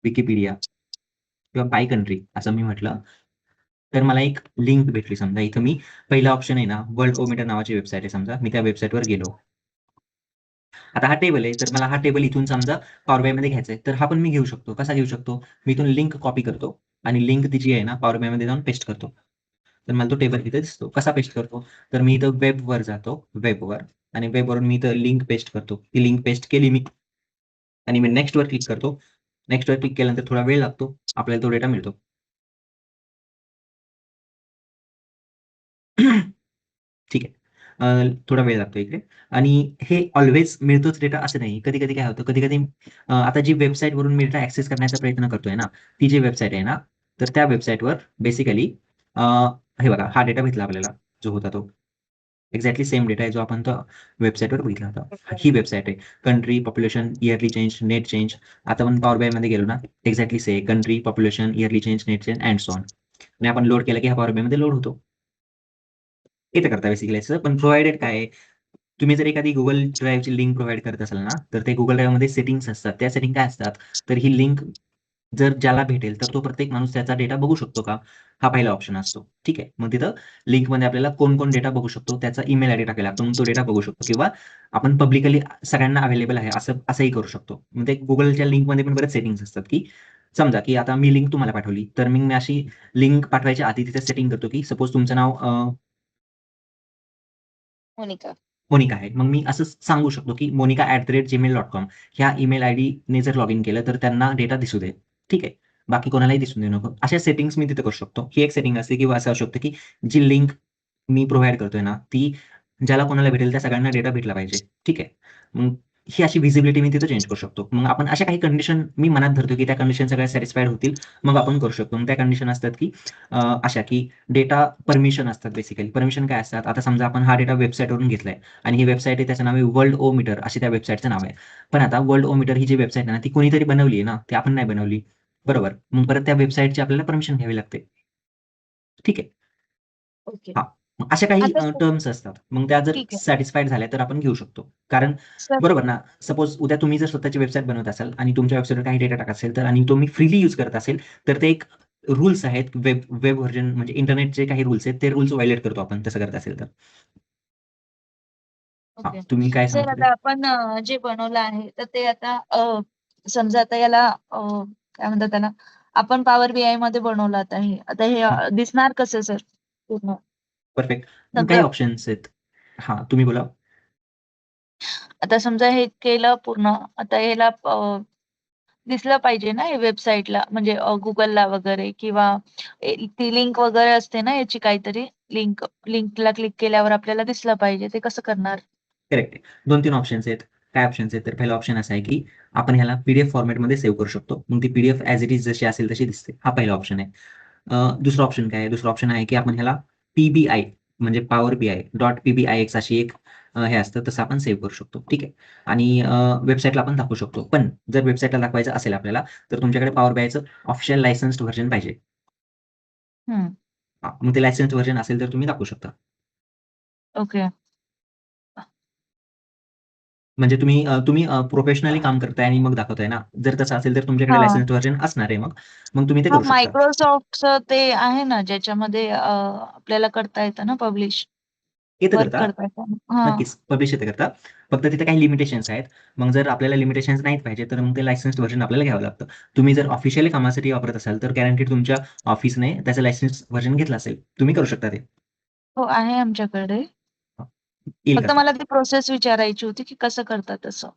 A: विकिपीडिया किंवा बाय कंट्री असं मी म्हटलं, तर मला एक लिंक भेटली समजा. इथं मी पहिला ऑप्शन आहे ना, वर्ल्डओमीटर नावाची वेबसाईट आहे समजा. मी त्या वेबसाईटवर गेलो. आता हा टेबल आहे, तर मला हा टेबल इथून समजा पॉवर BIमध्ये घ्यायचा आहे. तर हा पण मी घेऊ शकतो. कसा घेऊ शकतो? मी इथून लिंक कॉपी करतो आणि लिंक ती जी आहे ना, पॉवर BIमध्ये जाऊन पेस्ट करतो. तर मला तो टेबल तिथे दिसतो. कसा पेस्ट करतो? तर मी इथं वेबवर जातो, वेबवर आणि वेबवरून मी इथं लिंक पेस्ट करतो. ती लिंक पेस्ट केली मी आणि मी नेक्स्टवर क्लिक करतो. नेक्स्टवर क्लिक केल्यानंतर थोडा वेळ लागतो. आपल्याला तो डेटा मिळतो. ठीक आहे. थोडा वेळ लागतो इकडे आणि हे ऑल्वेज मिळतोच डेटा असं नाही. कधी-कधी काय होतं, कधी-कधी आता जी वेबसाईटवरून मी डेटा ॲक्सेस करण्याचा प्रयत्न करतोय ना, ती जी वेबसाईट आहे ना, तर त्या वेबसाईटवर बेसिकली हे बघा हा डेटा भेटला आपल्याला जो होता तो. एक्झॅक्टली सेम डेटा आहे जो आपण त्या वेबसाईटवर बघितला होता. ही वेबसाईट आहे. Country, population, yearly change, net change. आता आपण पॉवर BIमध्ये गेलो ना, exactly same country, population, yearly change, net change and so on. आणि आपण लोड केलं की हा पॉवर BIमध्ये लोड होतो. इथं करता बेसिकली याचं. पण प्रोव्हायडेड काय आहे? तुम्ही जर एखादी Google ड्राईव्हची लिंक प्रोव्हाईड करत असाल ना, तर ते Google ड्राईव्हमध्ये सेटिंग्ज असतात. त्या सेटिंग काय असतात? तर ही लिंक जर ज्याला भेटेल, तर तो प्रत्येक माणूस त्याचा डेटा बघू शकतो का? हा पहिला ऑप्शन असतो. ठीक आहे. मग तिथं लिंकमध्ये आपल्याला कोण-कोण डेटा बघू शकतो, त्याचा ईमेल आयडी टाकायला लागतो. मग तो डेटा बघू शकतो किंवा आपण पब्लिकली सगळ्यांना अवेलेबल आहे असंही करू शकतो. मग ते Googleच्या लिंकमध्ये पण बरेच सेटिंग्ज असतात, की समजा, की आता मी लिंक तुम्हाला पाठवली, तर मग मी अशी लिंक पाठवायच्या आधी तिथे सेटिंग करतो, की सपोज तुमचं नाव
B: मोनिका.
A: मोनिका आहे. मग मी असं सांगू शकतो, की monica@gmail.com ह्या ईमेल आयडीने जर लॉगिन केलं, तर त्यांना डेटा दिसू दे. ठीक आहे. बाकी कोणालाही दिसून देऊ नको. अशा सेटिंग्ज मी तिथे करू शकतो. ही एक सेटिंग असते किंवा असं असू शकतं, की जी लिंक मी प्रोव्हाईड करतोय ना, ती ज्याला कोणाला भेटेल त्या सगळ्यांना डेटा भेटला पाहिजे. ठीक आहे. मग ही अशी व्हिजिबिलिटी मी तिथे चेंज करू शकतो. मग आपण अशा काही कंडिशन मी मनात धरतो, की त्या कंडिशन सगळ्या सॅटिस्फाईड होतील. मग आपण करू शकतो. मग त्या कंडिशन असतात, की अशा की डेटा परमिशन असतात बेसिकली. परमिशन काय असतात? आता समजा आपण हा डेटा वेबसाईटवरून घेतलाय आणि ही वेबसाईट आहे त्याचं नाव आहे वर्ल्डओमीटर अशी त्या वेबसाईटचं नाव आहे. पण आता वर्ल्डओमीटर ही जी वेबसाईट आहे ना, ती कोणीतरी बनवली आहे ना, ती आपण नाही बनवली. बरोबर. मग परत त्या वेबसाईटची आपल्याला परमिशन घ्यावी लागते. ठीक आहे.
B: ओके.
A: हां. मग अशा काही
B: आता
A: टर्म्स असतात. मग त्या जर
B: ठीक आहे.
A: सॅटिस्फाईड झाल्या तर आपण घेऊ शकतो. कारण
B: सर
A: बरोबर ना, सपोज उद्या तुम्ही जर स्वतःची वेबसाईट बनवत असाल आणि तुमच्या वेबसाईटवर काही डेटा टाकत असेल तर आणि तुम्ही फ्रीली यूज करत असेल, तर ते एक रूल्स आहेत वेब वेब व्हर्जन म्हणजे इंटरनेटचे काही रूल्स आहेत, ते रूल्स व्हायोलेट करतो आपण तसं करत असेल तर. हां,
B: ओके.
A: तुम्ही काय
B: सर
A: सांगत होते?
B: आता आपण जे बनवलं आहे, तर ते आता समजा आता याला काय म्हणतात त्याला, आपण पॉवर BIमध्ये बनवलं आता हे. आता हे
A: हां,
B: दिसणार कसं सर पूर्ण?
A: परफेक्ट. मग काही
B: समजा
A: ऑप्शन्स आहेत. हां, तुम्ही बोला.
B: आता समजा हे केलं पूर्ण. आता ह्याला दिसलं पाहिजे ना हे वेबसाईटला म्हणजे Googleला वगैरे किंवा ती लिंक वगैरे असते ना याची काहीतरी लिंकला क्लिक केल्यावर आपल्याला दिसलं पाहिजे. ते कसं करणार?
A: करेक्ट आहे. 2-3 ऑप्शन्स आहेत. काय ऑप्शन्स आहेत? तर पहिला ऑप्शन असा आहे, की आपण ह्याला पी-डी-एफ फॉर्मॅटमध्ये सेव्ह करू शकतो. मग ती पी-डी-एफ ॲज इट इज जशी असेल तशी दिसते. हा पहिला ऑप्शन आहे. दुसरा ऑप्शन काय आहे? दुसरा ऑप्शन आहे, की आपण ह्याला पी-बी-आय म्हणजे पॉवर बी-आय डॉट पी-बी-आय-एक्स अशी एक हे असतं तसं आपण सेव्ह करू शकतो. ठीक आहे. आणि वेबसाईटला आपण दाखवू शकतो. पण जर वेबसाईटला दाखवायचं असेल आपल्याला, तर तुमच्याकडे पॉवर बीआयचं ऑफिशियल लायसन्स्ड व्हर्जन पाहिजे.
B: हं.
A: मग ते लायसन्स्ड व्हर्जन असेल तर तुम्ही दाखवू शकता.
B: ओके.
A: म्हणजे तुम्ही प्रोफेशनली काम करताय आणि मग दाखवताय ना. जर तसं असेल तर तुमच्याकडे
B: हां.
A: लायसन्स्ड व्हर्जन असणार आहे मग. मग तुम्ही ते
B: हां,
A: करू शकता.
B: Microsoftचं ते आहे ना, ज्याच्यामध्ये आपल्याला करता येतं ना पब्लिश,
A: येतं
B: वर्क
A: करता.
B: करता येतं. हां.
A: नक्कीच पब्लिश येतं करता. फक्त तिथे काही लिमिटेशन्स आहेत. मग जर आपल्याला लिमिटेशन्स नाहीत पाहिजे, तर मग ते लायसन्स्ड व्हर्जन आपल्याला घ्यावं लागतं. तुम्ही जर ऑफिशियली कामासाठी वापरत असाल, तर गॅरंटीड तुमच्या ऑफिसने त्याचं लायसन्स्ड व्हर्जन घेतलं असेल. तुम्ही करू शकता ते.
B: हो, आहे आमच्याकडे.
A: येईल
B: फक्त
A: करता.
B: मला ती प्रोसेस विचारायची होती, की कसं करतात तसं?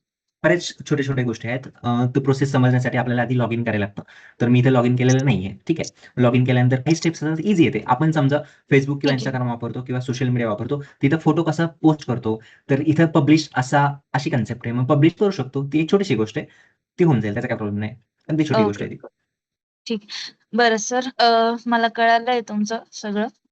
A: बरेच छोटे-छोटे गोष्टी आहेत. ती प्रोसेस समजण्यासाठी आपल्याला आधी लॉगिन करायला लागतं. तर मी इथे लॉगिन केलेलं नाहीये. ठीक आहे. लॉगिन केल्यानंतर काही स्टेप्स असतात ईझी येते. आपण समजा Facebook किंवा
B: ठीक आहे.
A: Instagram वापरतो किंवा सोशल मीडिया वापरतो. तिथं फोटो कसा पोस्ट करतो, तर इथं पब्लिश अशी कन्सेप्ट आहे. मग पब्लिश करू शकतो. ती एक छोटीशी गोष्ट आहे. ती होऊन जाईल. त्याचा काही प्रॉब्लेम नाही. अगदी छोटी गोष्ट
B: ओके.
A: आहे ती.
B: ठीक. बरं सर, मला कळालंय तुमचं सगळं.